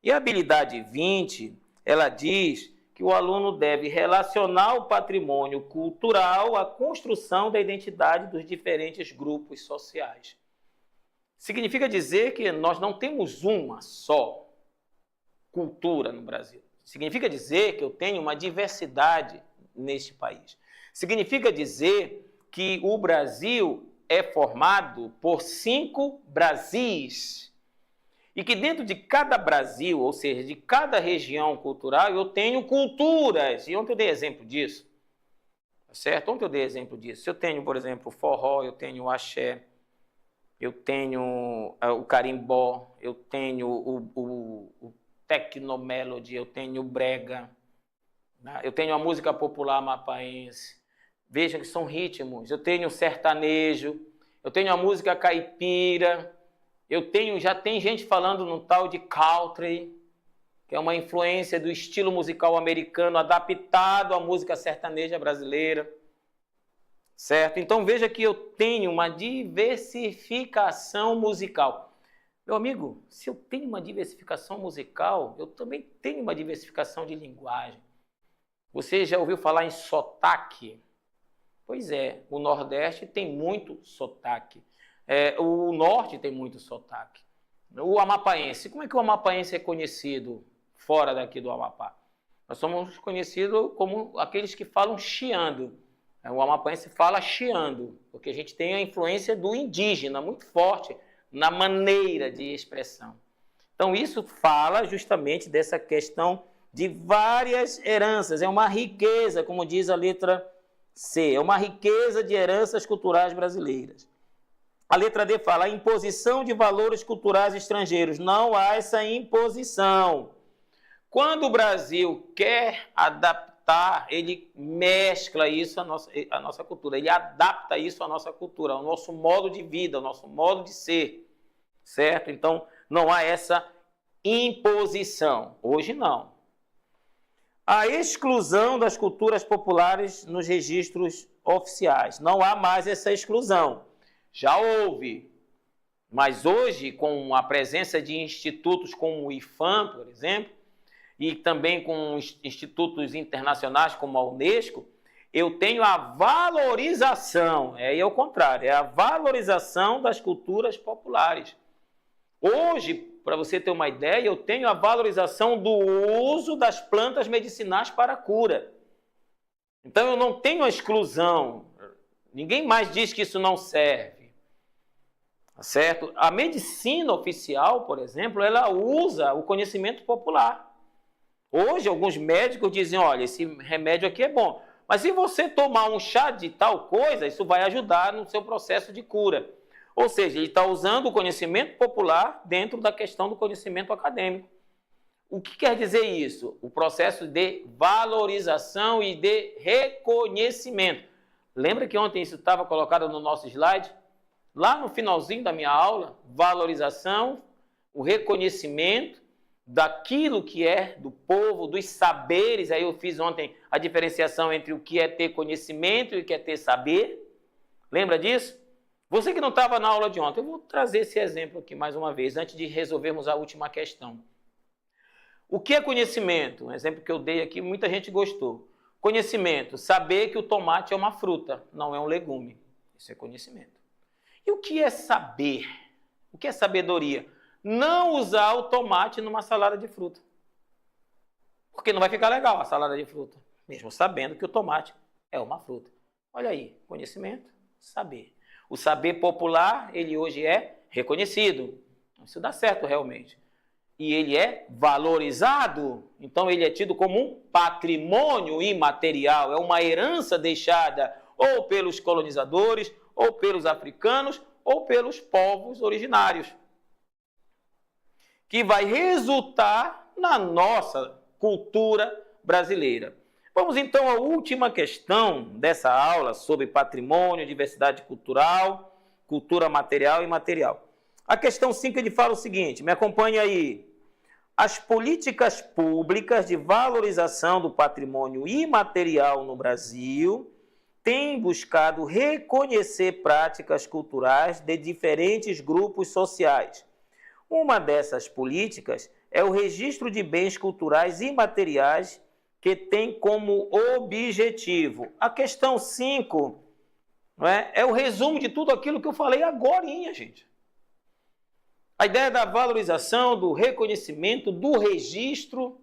E a habilidade 20, ela diz que o aluno deve relacionar o patrimônio cultural à construção da identidade dos diferentes grupos sociais. Significa dizer que nós não temos uma só cultura no Brasil. Significa dizer que eu tenho uma diversidade neste país. Significa dizer que o Brasil é formado por 5 Brasis. E que dentro de cada Brasil, ou seja, de cada região cultural, eu tenho culturas. E ontem eu dei exemplo disso. Certo? Ontem eu dei exemplo disso. Eu tenho, por exemplo, o forró, eu tenho o axé, eu tenho o carimbó, eu tenho o tecnomelody, eu tenho o brega, né? Eu tenho a música popular amapaense. Vejam que são ritmos. Eu tenho o sertanejo, eu tenho a música caipira, já tem gente falando num tal de country, que é uma influência do estilo musical americano adaptado à música sertaneja brasileira, certo? Então veja que eu tenho uma diversificação musical. Meu amigo, se eu tenho uma diversificação musical, eu também tenho uma diversificação de linguagem. Você já ouviu falar em sotaque? Pois é, o Nordeste tem muito sotaque. O Norte tem muito sotaque. O amapaense, como é que o amapaense é conhecido fora daqui do Amapá? Nós somos conhecidos como aqueles que falam chiando. O amapaense fala chiando, porque a gente tem a influência do indígena muito forte na maneira de expressão. Então isso fala justamente dessa questão de várias heranças. É uma riqueza, como diz a letra C, é uma riqueza de heranças culturais brasileiras. A letra D fala a imposição de valores culturais estrangeiros. Não há essa imposição. Quando o Brasil quer adaptar, ele mescla isso à nossa cultura. Ele adapta isso à nossa cultura, ao nosso modo de vida, ao nosso modo de ser. Certo? Então, não há essa imposição. Hoje, não. A exclusão das culturas populares nos registros oficiais. Não há mais essa exclusão. Já houve, mas hoje, com a presença de institutos como o IFAM, por exemplo, e também com institutos internacionais como a Unesco, eu tenho a valorização, aí é o contrário, é a valorização das culturas populares. Hoje, para você ter uma ideia, eu tenho a valorização do uso das plantas medicinais para a cura. Então, eu não tenho a exclusão, ninguém mais diz que isso não serve. Certo? A medicina oficial, por exemplo, ela usa o conhecimento popular. Hoje, alguns médicos dizem, olha, esse remédio aqui é bom, mas se você tomar um chá de tal coisa, isso vai ajudar no seu processo de cura. Ou seja, ele está usando o conhecimento popular dentro da questão do conhecimento acadêmico. O que quer dizer isso? O processo de valorização e de reconhecimento. Lembra que ontem isso estava colocado no nosso slide? Lá no finalzinho da minha aula, valorização, o reconhecimento daquilo que é do povo, dos saberes. Aí eu fiz ontem a diferenciação entre o que é ter conhecimento e o que é ter saber. Lembra disso? Você que não estava na aula de ontem, eu vou trazer esse exemplo aqui mais uma vez, antes de resolvermos a última questão. O que é conhecimento? Um exemplo que eu dei aqui, muita gente gostou. Conhecimento, saber que o tomate é uma fruta, não é um legume. Isso é conhecimento. E o que é saber? O que é sabedoria? Não usar o tomate numa salada de fruta. Porque não vai ficar legal a salada de fruta, mesmo sabendo que o tomate é uma fruta. Olha aí, conhecimento, saber. O saber popular, ele hoje é reconhecido. Isso dá certo realmente. E ele é valorizado. Então ele é tido como um patrimônio imaterial. É uma herança deixada ou pelos colonizadores, ou pelos africanos, ou pelos povos originários, que vai resultar na nossa cultura brasileira. Vamos então à última questão dessa aula sobre patrimônio, diversidade cultural, cultura material e imaterial. A questão 5 ele fala o seguinte, me acompanhe aí. As políticas públicas de valorização do patrimônio imaterial no Brasil tem buscado reconhecer práticas culturais de diferentes grupos sociais. Uma dessas políticas é o registro de bens culturais imateriais que tem como objetivo. A questão 5, não é o resumo de tudo aquilo que eu falei agorinha, gente. A ideia da valorização, do reconhecimento, do registro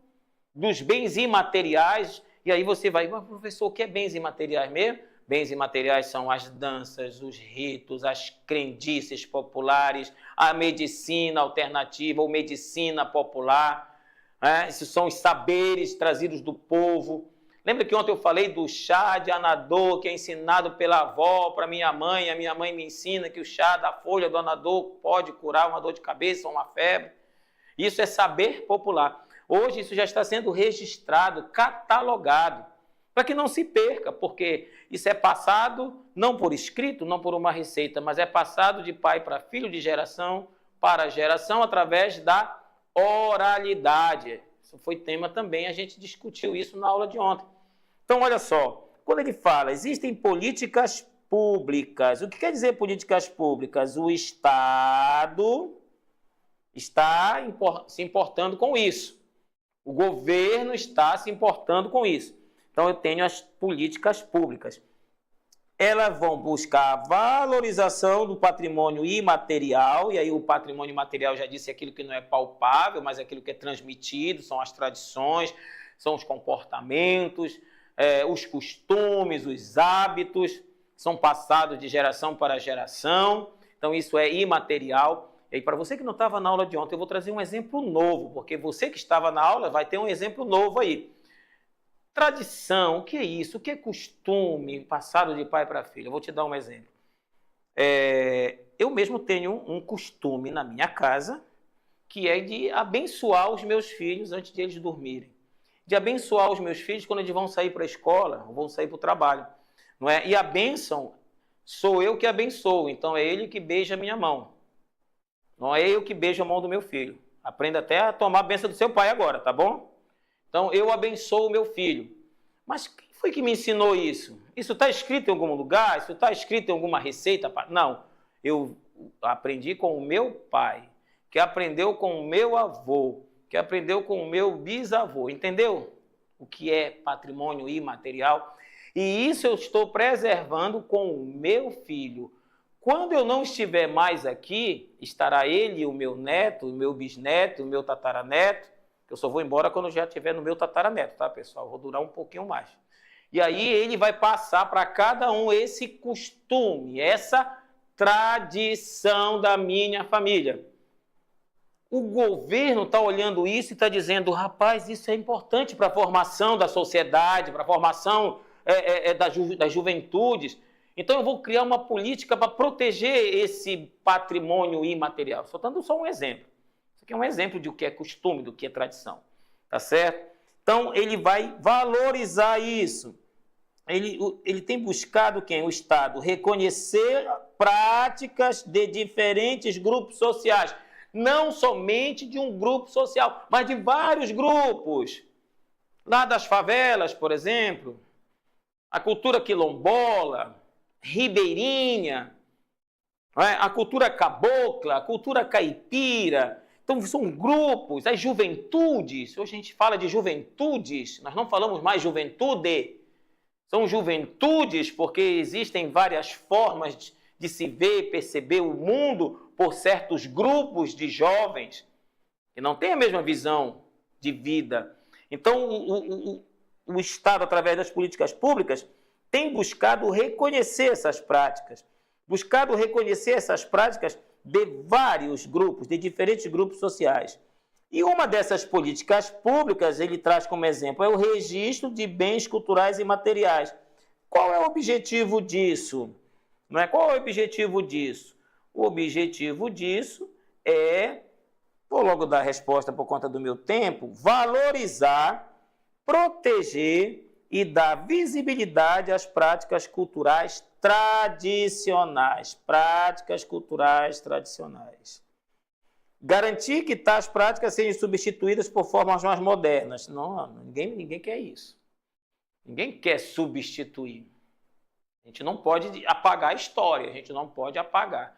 dos bens imateriais. E aí você vai, mas professor, o que é bens imateriais mesmo? Bens imateriais são as danças, os ritos, as crendices populares, a medicina alternativa ou medicina popular. Esses são os saberes trazidos do povo. Lembra que ontem eu falei do chá de anador, que é ensinado pela avó para minha mãe? A minha mãe me ensina que o chá da folha do anador pode curar uma dor de cabeça, uma febre. Isso é saber popular. Hoje isso já está sendo registrado, catalogado, para que não se perca, porque isso é passado não por escrito, não por uma receita, mas é passado de pai para filho, de geração para geração, através da oralidade. Isso foi tema também, a gente discutiu isso na aula de ontem. Então, olha só, quando ele fala, existem políticas públicas. O que quer dizer políticas públicas? O Estado está se importando com isso. O governo está se importando com isso. Então, eu tenho as políticas públicas. Elas vão buscar a valorização do patrimônio imaterial, e aí o patrimônio imaterial, já disse, aquilo que não é palpável, mas aquilo que é transmitido, são as tradições, são os comportamentos, os costumes, os hábitos, são passados de geração para geração, então isso é imaterial. E aí, para você que não estava na aula de ontem, eu vou trazer um exemplo novo, porque você que estava na aula vai ter um exemplo novo aí. Tradição, o que é isso? O que é costume passado de pai para filho? Eu vou te dar um exemplo. Eu mesmo tenho um costume na minha casa, que é de abençoar os meus filhos antes de eles dormirem. De abençoar os meus filhos quando eles vão sair para a escola, ou vão sair para o trabalho. Não é? E a bênção sou eu que abençoo, então é ele que beija a minha mão. Não é eu que beijo a mão do meu filho. Aprenda até a tomar a bênção do seu pai agora, tá bom? Então, eu abençoo o meu filho. Mas quem foi que me ensinou isso? Isso está escrito em algum lugar? Isso está escrito em alguma receita? Não. Eu aprendi com o meu pai, que aprendeu com o meu avô, que aprendeu com o meu bisavô. Entendeu? O que é patrimônio imaterial? E isso eu estou preservando com o meu filho. Quando eu não estiver mais aqui, estará ele, o meu neto, o meu bisneto, o meu tataraneto. Eu só vou embora quando já estiver no meu tataraneto, tá, pessoal? Vou durar um pouquinho mais. E aí ele vai passar para cada um esse costume, essa tradição da minha família. O governo está olhando isso e está dizendo, rapaz, isso é importante para a formação da sociedade, para a formação das juventudes. Então eu vou criar uma política para proteger esse patrimônio imaterial. Estou dando só um exemplo. Isso aqui é um exemplo de o que é costume, do que é tradição, tá certo? Então, ele vai valorizar isso. Ele tem buscado quem? O Estado. Reconhecer práticas de diferentes grupos sociais. Não somente de um grupo social, mas de vários grupos. Lá das favelas, por exemplo, a cultura quilombola, ribeirinha, a cultura cabocla, a cultura caipira. Então, são grupos, as juventudes. Hoje a gente fala de juventudes, nós não falamos mais juventude. São juventudes porque existem várias formas de se ver e perceber o mundo por certos grupos de jovens que não têm a mesma visão de vida. Então, o Estado, através das políticas públicas, tem buscado reconhecer essas práticas. Buscado reconhecer essas práticas de vários grupos, de diferentes grupos sociais. E uma dessas políticas públicas, ele traz como exemplo, é o registro de bens culturais e materiais. Qual é o objetivo disso? Não é? Qual é o objetivo disso? O objetivo disso é, vou logo dar a resposta por conta do meu tempo, valorizar, proteger e dar visibilidade às práticas culturais tradicionais. Práticas culturais tradicionais. Garantir que tais práticas sejam substituídas por formas mais modernas. Não, ninguém quer isso. Ninguém quer substituir. A gente não pode apagar a história, a gente não pode apagar.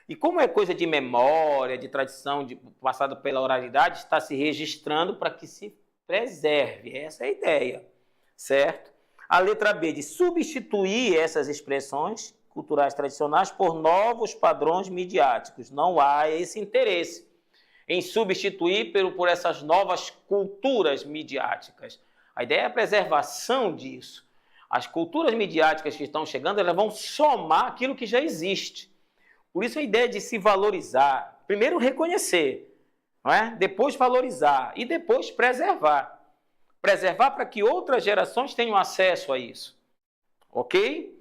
E como é coisa de memória, de tradição, passada pela oralidade, está se registrando para que se preserve. Essa é a ideia, certo? A letra B, de substituir essas expressões culturais tradicionais por novos padrões midiáticos. Não há esse interesse em substituir por essas novas culturas midiáticas. A ideia é a preservação disso. As culturas midiáticas que estão chegando, elas vão somar aquilo que já existe. Por isso a ideia de se valorizar. Primeiro reconhecer, não é? Depois valorizar e depois preservar. Preservar para que outras gerações tenham acesso a isso. Ok?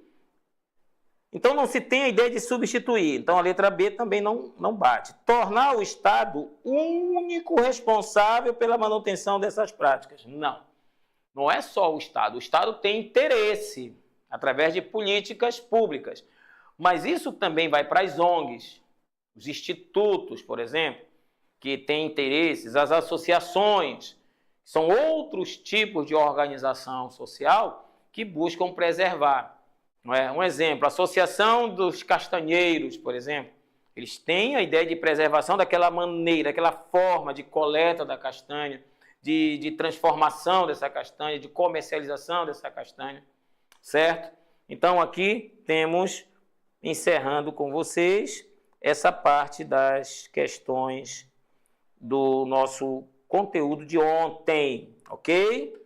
Então não se tem a ideia de substituir. Então a letra B também não bate. Tornar o Estado o único responsável pela manutenção dessas práticas. Não. Não é só o Estado. O Estado tem interesse através de políticas públicas. Mas isso também vai para as ONGs, os institutos, por exemplo, que têm interesses, as associações. São outros tipos de organização social que buscam preservar. Não é? Um exemplo, a Associação dos Castanheiros, por exemplo, eles têm a ideia de preservação daquela maneira, daquela forma de coleta da castanha, de transformação dessa castanha, de comercialização dessa castanha, certo? Então aqui temos, encerrando com vocês, essa parte das questões do nosso conteúdo de ontem, ok?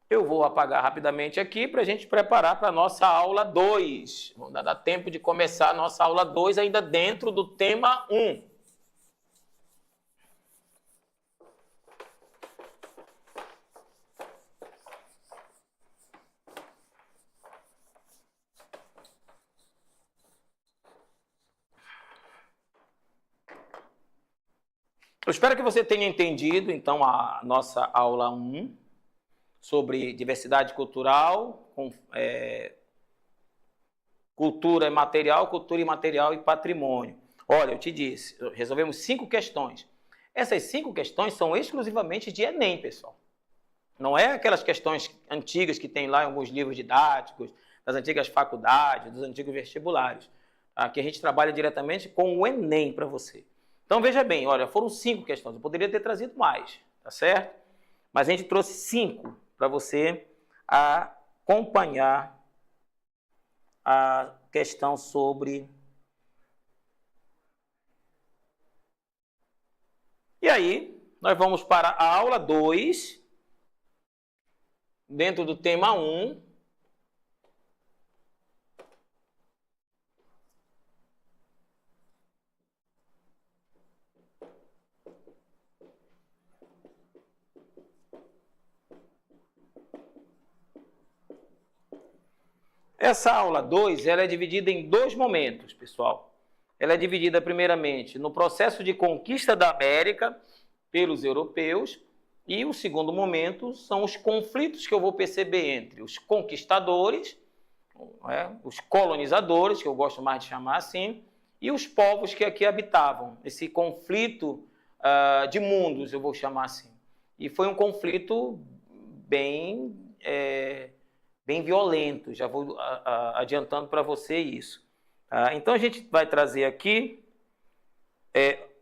Eu vou apagar rapidamente aqui para a gente preparar para a nossa aula 2. Vamos dar tempo de começar a nossa aula 2 ainda dentro do tema 1. Eu espero que você tenha entendido, então, a nossa aula 1. Sobre diversidade cultural, cultura imaterial e patrimônio. Olha, eu te disse, resolvemos 5 questões. Essas 5 questões são exclusivamente de Enem, pessoal. Não é aquelas questões antigas que tem lá em alguns livros didáticos, das antigas faculdades, dos antigos vestibulares. Aqui a gente trabalha diretamente com o Enem para você. Então veja bem, olha, foram 5 questões. Eu poderia ter trazido mais, tá certo? Mas a gente trouxe 5 para você acompanhar a questão sobre... E aí, nós vamos para a aula 2, dentro do tema 1. Essa aula 2, ela é dividida em 2 momentos, pessoal. Ela é dividida, primeiramente, no processo de conquista da América pelos europeus, e o segundo momento são os conflitos que eu vou perceber entre os conquistadores, os colonizadores, que eu gosto mais de chamar assim, e os povos que aqui habitavam. Esse conflito de mundos, eu vou chamar assim. E foi um conflito bem violento, já vou adiantando para você isso. Então a gente vai trazer aqui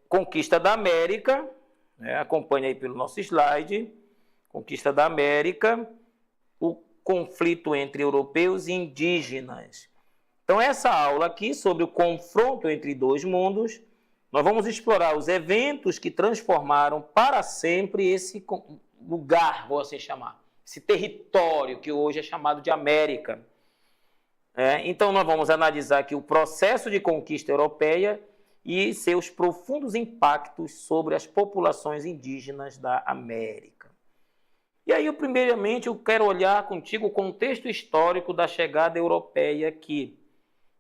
conquista da América, acompanha aí pelo nosso slide, conquista da América, o conflito entre europeus e indígenas. Então essa aula aqui sobre o confronto entre 2 mundos, nós vamos explorar os eventos que transformaram para sempre esse lugar, vou assim chamar, esse território que hoje é chamado de América. Então, nós vamos analisar aqui o processo de conquista europeia e seus profundos impactos sobre as populações indígenas da América. E aí, primeiramente, eu quero olhar contigo o contexto histórico da chegada europeia aqui.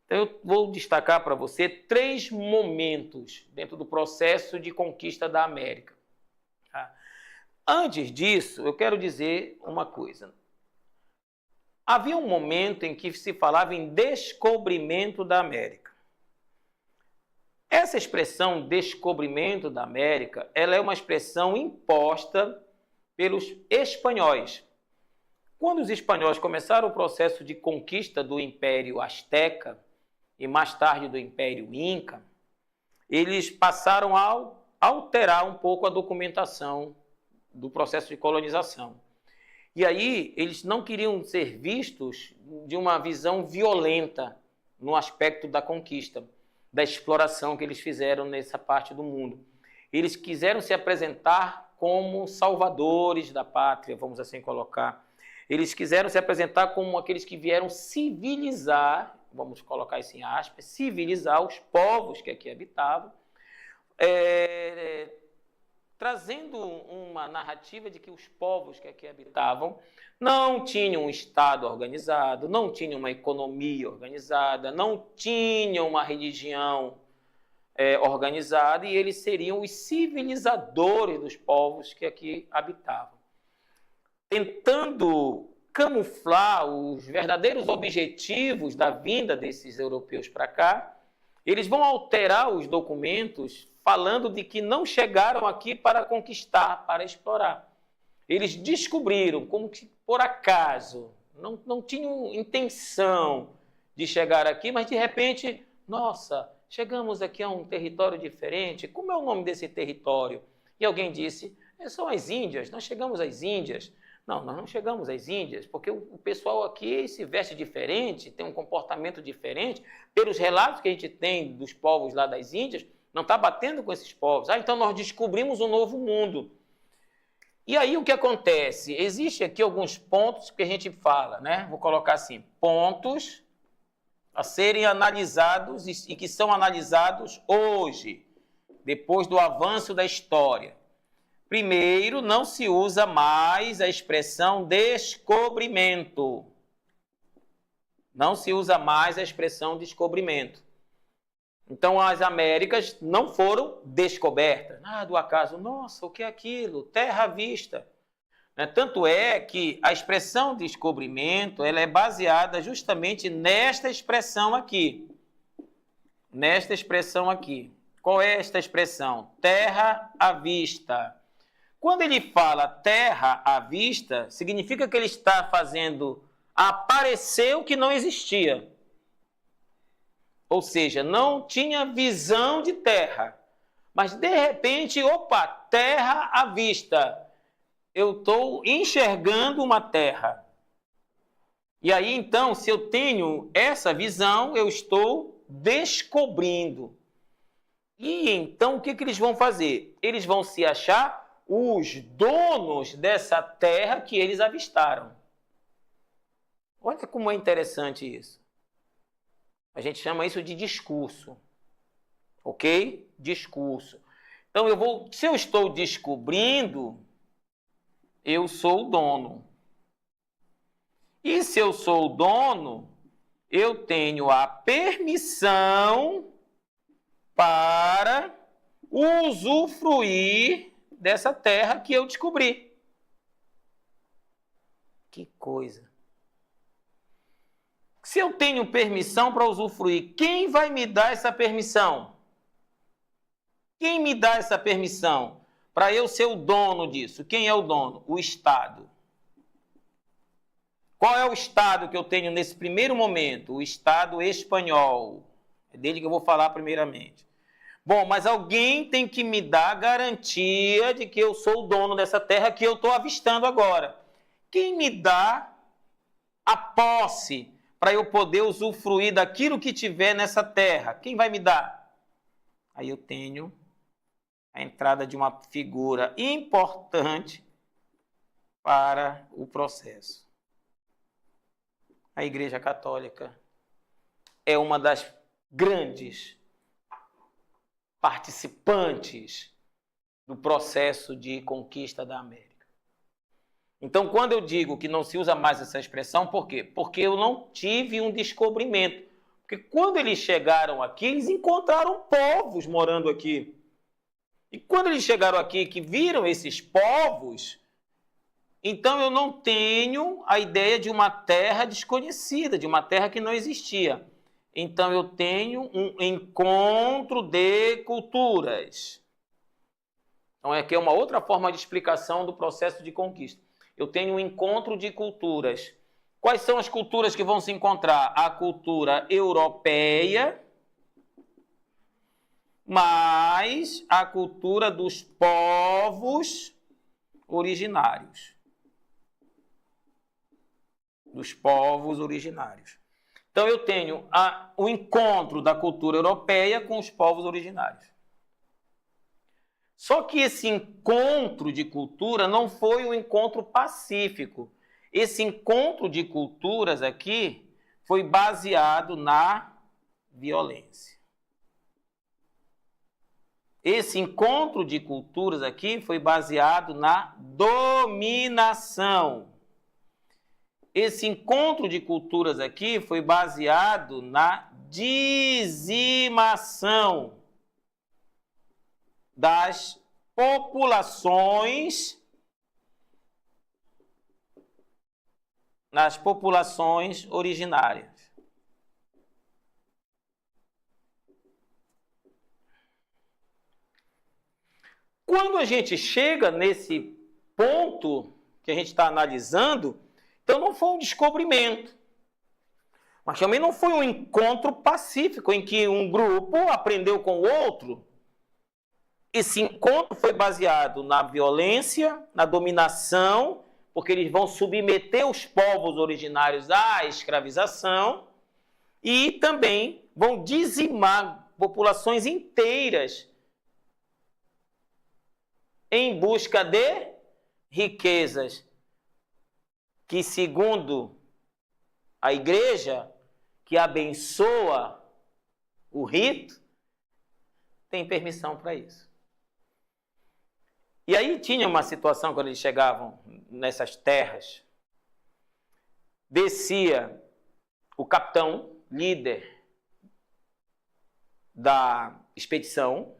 Então, eu vou destacar para você 3 momentos dentro do processo de conquista da América. Antes disso, eu quero dizer uma coisa. Havia um momento em que se falava em descobrimento da América. Essa expressão descobrimento da América, ela é uma expressão imposta pelos espanhóis. Quando os espanhóis começaram o processo de conquista do Império Azteca e mais tarde do Império Inca, eles passaram ao alterar um pouco a documentação do processo de colonização. E aí eles não queriam ser vistos de uma visão violenta no aspecto da conquista, da exploração que eles fizeram nessa parte do mundo. Eles quiseram se apresentar como salvadores da pátria, vamos assim colocar. Eles quiseram se apresentar como aqueles que vieram civilizar, vamos colocar isso em aspas, civilizar os povos que aqui habitavam, trazendo uma narrativa de que os povos que aqui habitavam não tinham um Estado organizado, não tinham uma economia organizada, não tinham uma religião organizada, e eles seriam os civilizadores dos povos que aqui habitavam. Tentando camuflar os verdadeiros objetivos da vinda desses europeus para cá, eles vão alterar os documentos falando de que não chegaram aqui para conquistar, para explorar. Eles descobriram, como que por acaso, não tinham intenção de chegar aqui, mas de repente, nossa, chegamos aqui a um território diferente, como é o nome desse território? E alguém disse, são as Índias, nós chegamos às Índias. Não, nós não chegamos às Índias, porque o pessoal aqui se veste diferente, tem um comportamento diferente. Pelos relatos que a gente tem dos povos lá das Índias, não está batendo com esses povos. Então nós descobrimos um novo mundo. E aí o que acontece? Existe aqui alguns pontos que a gente fala, né? Vou colocar assim, pontos a serem analisados e que são analisados hoje, depois do avanço da história. Primeiro, não se usa mais a expressão descobrimento. Não se usa mais a expressão descobrimento. Então, as Américas não foram descobertas. Do acaso, nossa, o que é aquilo? Terra à vista. Tanto é que a expressão descobrimento ela é baseada justamente nesta expressão aqui. Nesta expressão aqui. Qual é esta expressão? Terra à vista. Quando ele fala terra à vista, significa que ele está fazendo aparecer o que não existia. Ou seja, não tinha visão de terra. Mas, de repente, opa, terra à vista. Eu estou enxergando uma terra. E aí, então, se eu tenho essa visão, eu estou descobrindo. E então, o que eles vão fazer? Eles vão se achar os donos dessa terra que eles avistaram. Olha como é interessante isso. A gente chama isso de discurso. Ok? Discurso. Então, se eu estou descobrindo, eu sou o dono. E se eu sou o dono, eu tenho a permissão para usufruir dessa terra que eu descobri. Que coisa. Se eu tenho permissão para usufruir, quem vai me dar essa permissão? Quem me dá essa permissão para eu ser o dono disso? Quem é o dono? O Estado. Qual é o Estado que eu tenho nesse primeiro momento? O Estado espanhol. É dele que eu vou falar primeiramente. Bom, mas alguém tem que me dar a garantia de que eu sou o dono dessa terra que eu estou avistando agora. Quem me dá a posse para eu poder usufruir daquilo que tiver nessa terra? Quem vai me dar? Aí eu tenho a entrada de uma figura importante para o processo. A Igreja Católica é uma das grandes participantes do processo de conquista da América. Então, quando eu digo que não se usa mais essa expressão, por quê? Porque eu não tive um descobrimento. Porque quando eles chegaram aqui, eles encontraram povos morando aqui. E quando eles chegaram aqui, que viram esses povos, então eu não tenho a ideia de uma terra desconhecida, de uma terra que não existia. Então eu tenho um encontro de culturas. Então aqui é uma outra forma de explicação do processo de conquista. Eu tenho um encontro de culturas. Quais são as culturas que vão se encontrar? A cultura europeia, mais a cultura dos povos originários. Dos povos originários. Então, eu tenho o encontro da cultura europeia com os povos originários. Só que esse encontro de cultura não foi um encontro pacífico. Esse encontro de culturas aqui foi baseado na violência. Esse encontro de culturas aqui foi baseado na dominação. Esse encontro de culturas aqui foi baseado na dizimação das populações, nas populações originárias. Quando a gente chega nesse ponto que a gente está analisando, então não foi um descobrimento, mas também não foi um encontro pacífico em que um grupo aprendeu com o outro. Esse encontro foi baseado na violência, na dominação, porque eles vão submeter os povos originários à escravização e também vão dizimar populações inteiras em busca de riquezas que, segundo a igreja, que abençoa o rito, tem permissão para isso. E aí tinha uma situação, quando eles chegavam nessas terras, descia o capitão, líder da expedição,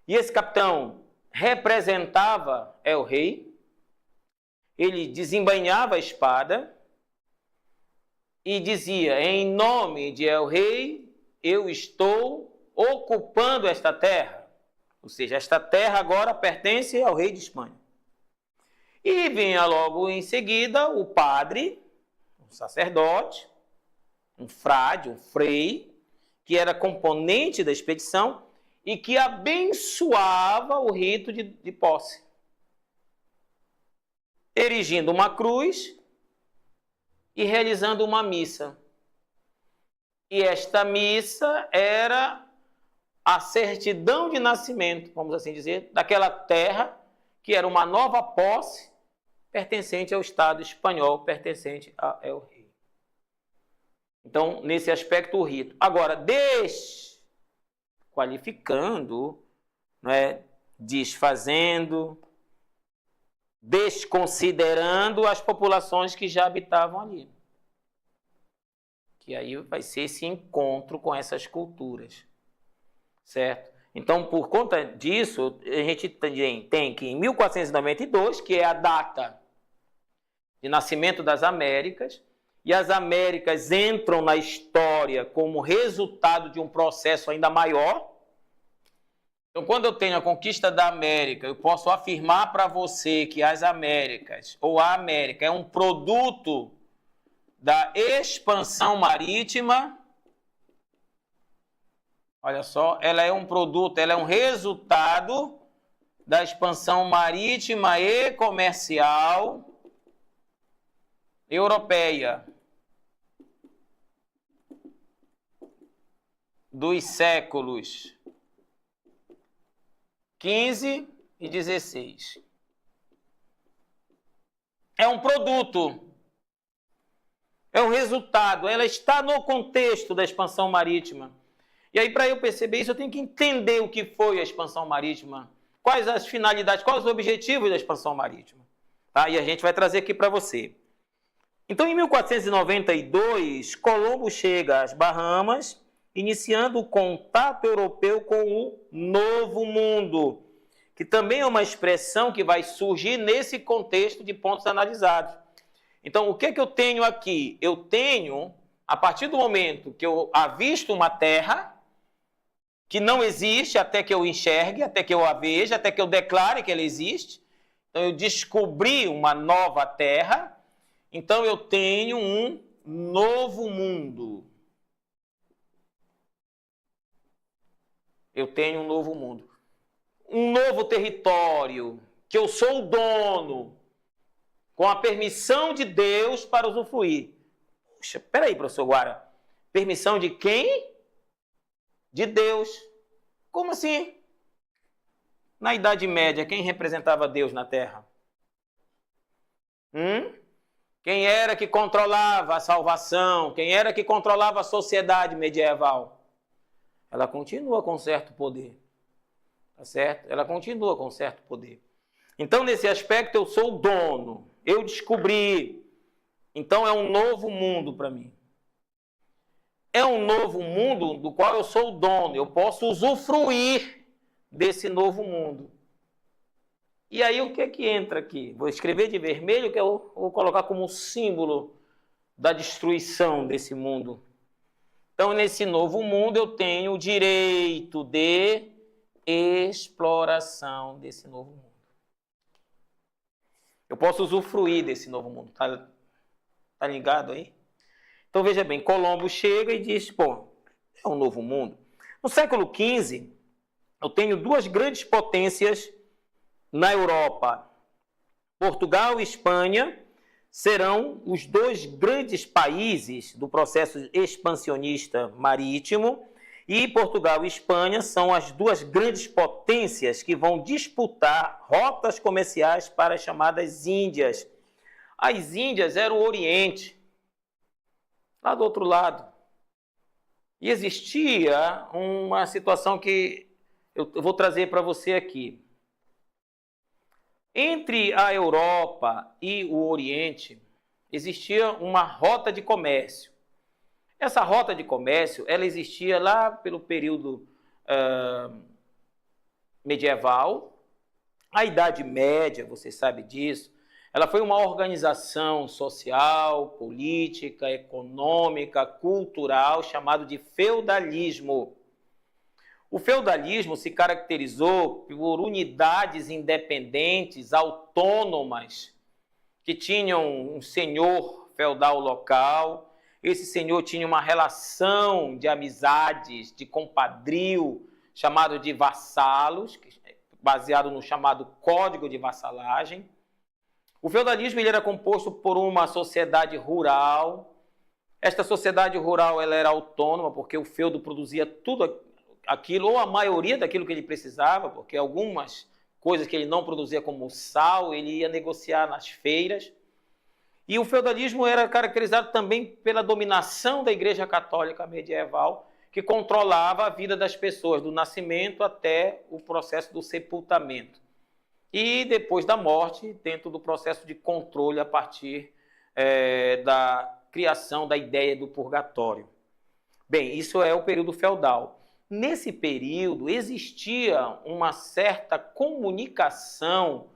e esse capitão representava o rei. Ele desembainhava a espada e dizia: em nome de El Rei, eu estou ocupando esta terra. Ou seja, esta terra agora pertence ao rei de Espanha. E vinha logo em seguida o padre, um sacerdote, um frade, um frei, que era componente da expedição e que abençoava o rito de posse, erigindo uma cruz e realizando uma missa. E esta missa era a certidão de nascimento, vamos assim dizer, daquela terra que era uma nova posse pertencente ao Estado espanhol, pertencente a El Rei. Então, nesse aspecto, o rito. Agora, desqualificando, desfazendo, desconsiderando as populações que já habitavam ali. Que aí vai ser esse encontro com essas culturas, certo? Então, por conta disso, a gente tem que em 1492, que é a data de nascimento das Américas, e as Américas entram na história como resultado de um processo ainda maior. Então, quando eu tenho a conquista da América, eu posso afirmar para você que as Américas, ou a América, é um produto da expansão marítima. Olha só, ela é um produto, ela é um resultado da expansão marítima e comercial europeia dos séculos XV e XVI. É um produto, é um resultado, ela está no contexto da expansão marítima. E aí, para eu perceber isso, eu tenho que entender o que foi a expansão marítima, quais as finalidades, quais os objetivos da expansão marítima. Tá? E a gente vai trazer aqui para você. Então, em 1492, Colombo chega às Bahamas, iniciando o contato europeu com o Novo Mundo, que também é uma expressão que vai surgir nesse contexto de pontos analisados. Então, o que eu tenho aqui? Eu tenho, a partir do momento que eu avisto uma terra que não existe até que eu enxergue, até que eu a veja, até que eu declare que ela existe. Então, eu descobri uma nova terra. Então, eu tenho um novo mundo. eu tenho um novo mundo. Um novo território, que eu sou o dono, com a permissão de Deus para usufruir. Puxa, peraí, professor Guara. Permissão de quem? De Deus. Como assim? Na Idade Média, quem representava Deus na Terra? Quem era que controlava a salvação? Quem era que controlava a sociedade medieval? Ela continua com certo poder. Tá certo? Ela continua com certo poder. Então, nesse aspecto, eu sou o dono. Eu descobri. Então, é um novo mundo para mim. É um novo mundo do qual eu sou o dono. Eu posso usufruir desse novo mundo. E aí, o que é que entra aqui? Vou escrever de vermelho, que eu vou colocar como símbolo da destruição desse mundo. Então, nesse novo mundo, eu tenho o direito de exploração desse novo mundo. Eu posso usufruir desse novo mundo. Tá ligado aí? Então, veja bem, Colombo chega e diz, pô, é um novo mundo. No século XV, eu tenho duas grandes potências na Europa. Portugal e Espanha serão os dois grandes países do processo expansionista marítimo, e Portugal e Espanha são as duas grandes potências que vão disputar rotas comerciais para as chamadas Índias. As Índias eram o Oriente, lá do outro lado. E existia uma situação que eu vou trazer para você aqui. Entre a Europa e o Oriente, existia uma rota de comércio. Essa rota de comércio, ela existia lá pelo período medieval, a Idade Média, você sabe disso. Ela foi uma organização social, política, econômica, cultural, chamado de feudalismo. O feudalismo se caracterizou por unidades independentes, autônomas, que tinham um senhor feudal local. Esse senhor tinha uma relação de amizades, de compadrio, chamado de vassalos, baseado no chamado Código de Vassalagem. O feudalismo ele era composto por uma sociedade rural. Esta sociedade rural ela era autônoma, porque o feudo produzia tudo aquilo, ou a maioria daquilo que ele precisava, porque algumas coisas que ele não produzia, como sal, ele ia negociar nas feiras. E o feudalismo era caracterizado também pela dominação da Igreja Católica medieval, que controlava a vida das pessoas, do nascimento até o processo do sepultamento. E depois da morte, dentro do processo de controle a partir da criação da ideia do purgatório. Bem, isso é o período feudal. Nesse período, existia uma certa comunicação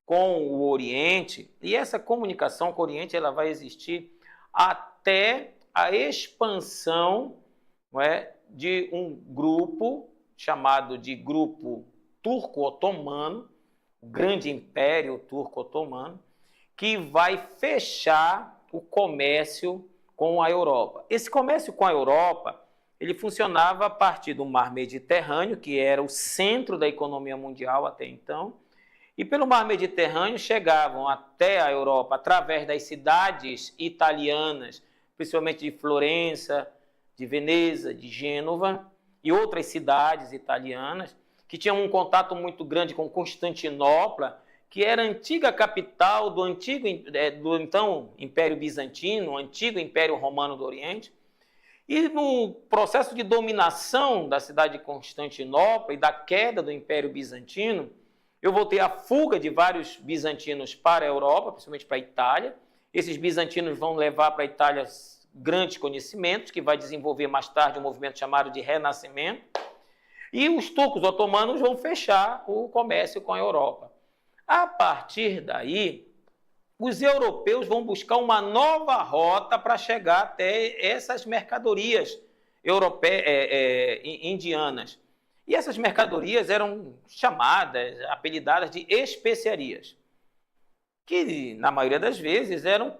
com o Oriente, e essa comunicação com o Oriente ela vai existir até a expansão, não é, de um grupo chamado de grupo turco-otomano, o grande império turco-otomano, que vai fechar o comércio com a Europa. Esse comércio com a Europa, ele funcionava a partir do Mar Mediterrâneo, que era o centro da economia mundial até então, e pelo Mar Mediterrâneo chegavam até a Europa através das cidades italianas, principalmente de Florença, de Veneza, de Gênova e outras cidades italianas, que tinham um contato muito grande com Constantinopla, que era a antiga capital do então Império Bizantino, o antigo Império Romano do Oriente. E no processo de dominação da cidade de Constantinopla e da queda do Império Bizantino, eu vou ter a fuga de vários bizantinos para a Europa, principalmente para a Itália. Esses bizantinos vão levar para a Itália grandes conhecimentos, que vai desenvolver mais tarde um movimento chamado de Renascimento. E os turcos otomanos vão fechar o comércio com a Europa. A partir daí, os europeus vão buscar uma nova rota para chegar até essas mercadorias indianas. E essas mercadorias eram chamadas, apelidadas de especiarias, que na maioria das vezes eram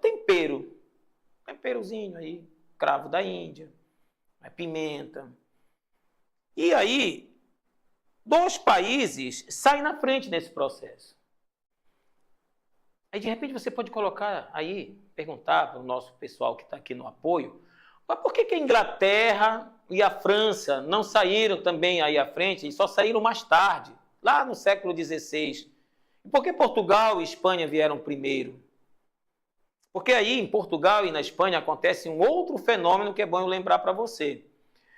temperozinho aí, cravo da Índia, pimenta. E aí, Dois países saem na frente nesse processo. Aí, de repente, você pode colocar aí, perguntar para o nosso pessoal que está aqui no apoio, mas por que a Inglaterra e a França não saíram também aí à frente e só saíram mais tarde, lá no século XVI? E por que Portugal e Espanha vieram primeiro? Porque aí em Portugal e na Espanha acontece um outro fenômeno que é bom eu lembrar para você.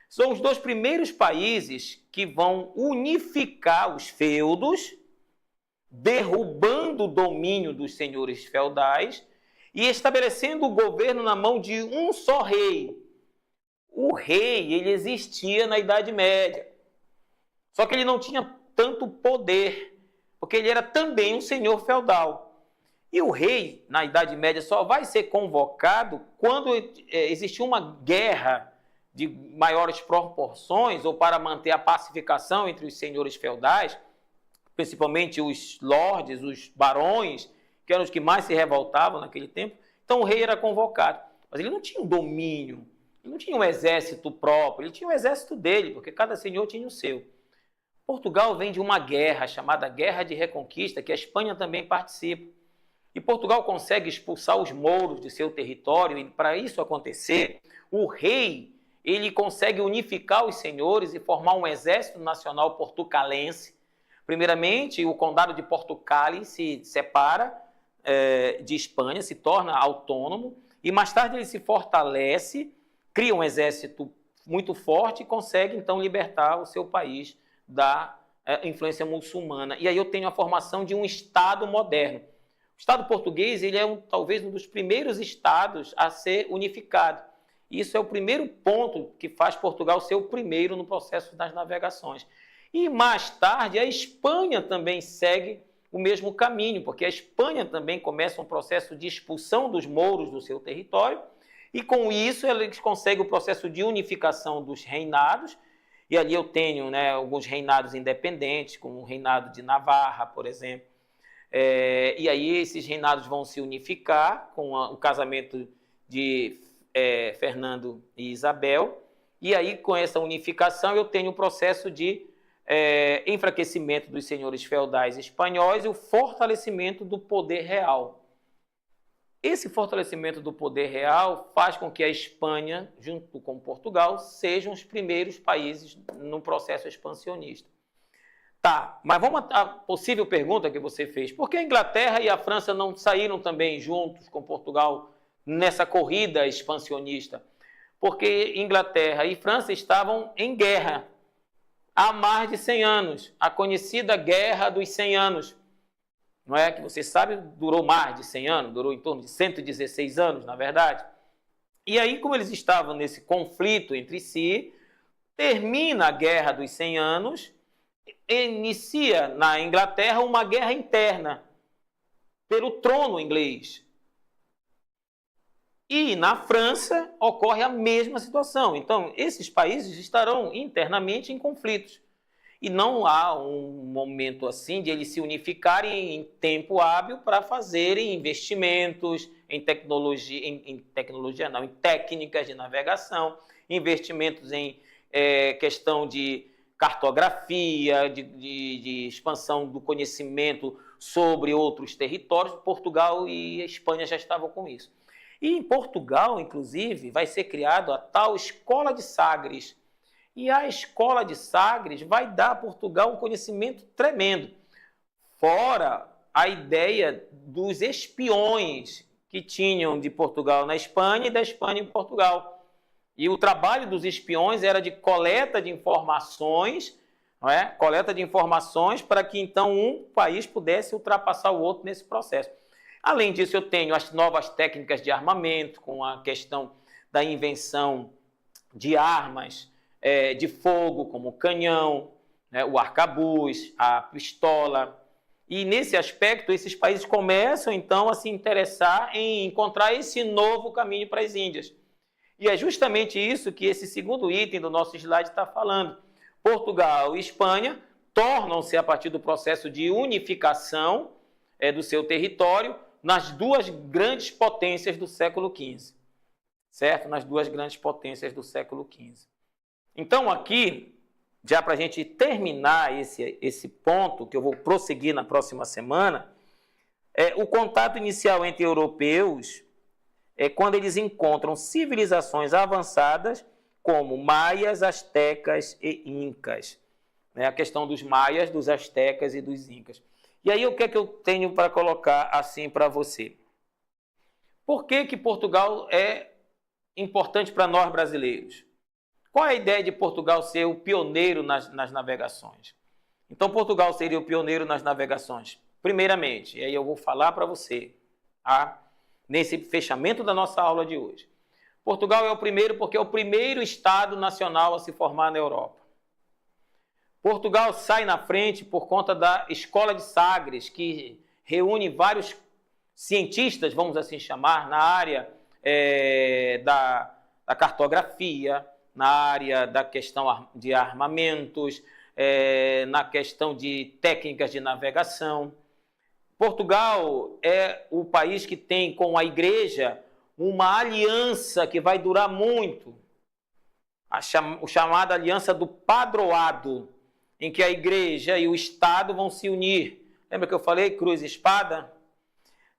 São os dois primeiros países que vão unificar os feudos, derrubando o domínio dos senhores feudais e estabelecendo o governo na mão de um só rei. O rei, ele existia na Idade Média. Só que ele não tinha tanto poder, porque ele era também um senhor feudal. E o rei, na Idade Média, só vai ser convocado quando existir uma guerra de maiores proporções ou para manter a pacificação entre os senhores feudais, principalmente os lordes, os barões, que eram os que mais se revoltavam naquele tempo. Então o rei era convocado. Mas ele não tinha um domínio, ele não tinha um exército próprio, ele tinha o exército dele, porque cada senhor tinha o seu. Portugal vem de uma guerra chamada Guerra de Reconquista, que a Espanha também participa. E Portugal consegue expulsar os mouros de seu território, e para isso acontecer, o rei ele consegue unificar os senhores e formar um exército nacional portucalense. Primeiramente, o condado de Portugal se separa de Espanha, se torna autônomo, e mais tarde ele se fortalece, cria um exército muito forte e consegue, então, libertar o seu país da influência muçulmana. E aí eu tenho a formação de um Estado moderno. O Estado português ele é talvez um dos primeiros estados a ser unificado. Isso é o primeiro ponto que faz Portugal ser o primeiro no processo das navegações. E mais tarde a Espanha também segue o mesmo caminho, porque a Espanha também começa um processo de expulsão dos mouros do seu território, e com isso eles conseguem o processo de unificação dos reinados, e ali eu tenho alguns reinados independentes, como o reinado de Navarra, por exemplo. E aí esses reinados vão se unificar com o casamento de Fernando e Isabel, e aí com essa unificação eu tenho o processo de enfraquecimento dos senhores feudais espanhóis e o fortalecimento do poder real. Esse fortalecimento do poder real faz com que a Espanha, junto com Portugal, sejam os primeiros países no processo expansionista. Tá, mas vamos à possível pergunta que você fez. Por que a Inglaterra e a França não saíram também juntos com Portugal nessa corrida expansionista? Porque Inglaterra e França estavam em guerra há mais de 100 anos, a conhecida Guerra dos 100 Anos. Não é que você sabe, durou mais de 100 anos, durou em torno de 116 anos, na verdade. E aí, como eles estavam nesse conflito entre si, termina a Guerra dos 100 Anos, inicia na Inglaterra uma guerra interna pelo trono inglês. E na França ocorre a mesma situação. Então, esses países estarão internamente em conflitos. E não há um momento assim de eles se unificarem em tempo hábil para fazerem investimentos em tecnologia, em técnicas de navegação, investimentos em questão de cartografia, de expansão do conhecimento sobre outros territórios. Portugal e a Espanha já estavam com isso. E em Portugal, inclusive, vai ser criada a tal Escola de Sagres. E a Escola de Sagres vai dar a Portugal um conhecimento tremendo. Fora a ideia dos espiões que tinham de Portugal na Espanha e da Espanha em Portugal. E o trabalho dos espiões era de coleta de informações, não é? Coleta de informações para que então um país pudesse ultrapassar o outro nesse processo. Além disso, eu tenho as novas técnicas de armamento, com a questão da invenção de armas de fogo, como o canhão, o arcabuz, a pistola. E nesse aspecto, esses países começam então a se interessar em encontrar esse novo caminho para as Índias. E é justamente isso que esse segundo item do nosso slide está falando. Portugal e Espanha tornam-se, a partir do processo de unificação do seu território, nas duas grandes potências do século XV. Certo? Nas duas grandes potências do século XV. Então, aqui, já para a gente terminar esse ponto, que eu vou prosseguir na próxima semana, o contato inicial entre europeus é quando eles encontram civilizações avançadas como maias, astecas e incas. A questão dos maias, dos astecas e dos incas. E aí o que é que eu tenho para colocar assim para você? Por que Portugal é importante para nós brasileiros? Qual é a ideia de Portugal ser o pioneiro nas navegações? Então, Portugal seria o pioneiro nas navegações. Primeiramente, e aí eu vou falar para você, tá? Nesse fechamento da nossa aula de hoje. Portugal é o primeiro porque é o primeiro Estado nacional a se formar na Europa. Portugal sai na frente por conta da Escola de Sagres, que reúne vários cientistas, vamos assim chamar, na área da cartografia, na área da questão de armamentos, na questão de técnicas de navegação. Portugal é o país que tem com a Igreja uma aliança que vai durar muito, a chamada Aliança do Padroado, em que a Igreja e o Estado vão se unir. Lembra que eu falei cruz e espada?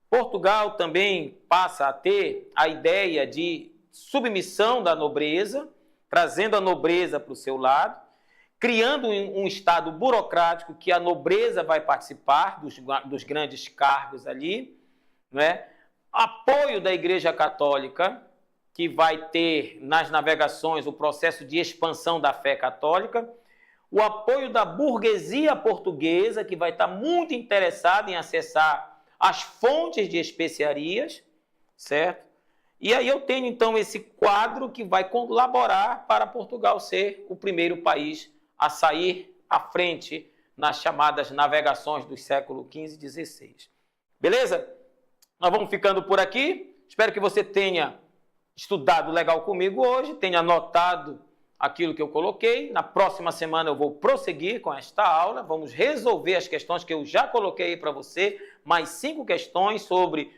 Portugal também passa a ter a ideia de submissão da nobreza, trazendo a nobreza para o seu lado, criando um Estado burocrático que a nobreza vai participar dos grandes cargos ali, não é? Apoio da Igreja Católica, que vai ter nas navegações o processo de expansão da fé católica, o apoio da burguesia portuguesa, que vai estar muito interessada em acessar as fontes de especiarias, certo? E aí eu tenho, então, esse quadro que vai colaborar para Portugal ser o primeiro país a sair à frente nas chamadas navegações dos séculos XV e XVI. Beleza? Nós vamos ficando por aqui. Espero que você tenha estudado legal comigo hoje, tenha anotado aquilo que eu coloquei. Na próxima semana eu vou prosseguir com esta aula. Vamos resolver as questões que eu já coloquei para você. Mais 5 questões sobre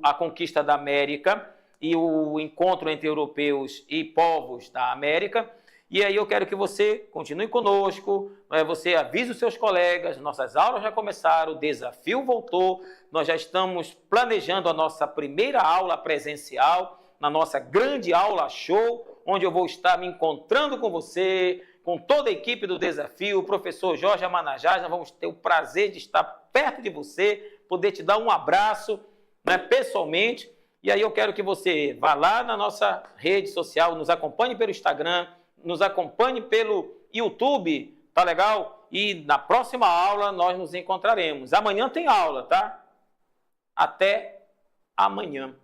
a conquista da América e o encontro entre europeus e povos da América. E aí eu quero que você continue conosco, você avise os seus colegas, nossas aulas já começaram, o desafio voltou, nós já estamos planejando a nossa primeira aula presencial, na nossa grande aula show, onde eu vou estar me encontrando com você, com toda a equipe do desafio, o professor Jorge Amanajás, nós vamos ter o prazer de estar perto de você, poder te dar um abraço, pessoalmente. E aí eu quero que você vá lá na nossa rede social, nos acompanhe pelo Instagram, nos acompanhe pelo YouTube, tá legal? E na próxima aula nós nos encontraremos. Amanhã tem aula, tá? Até amanhã.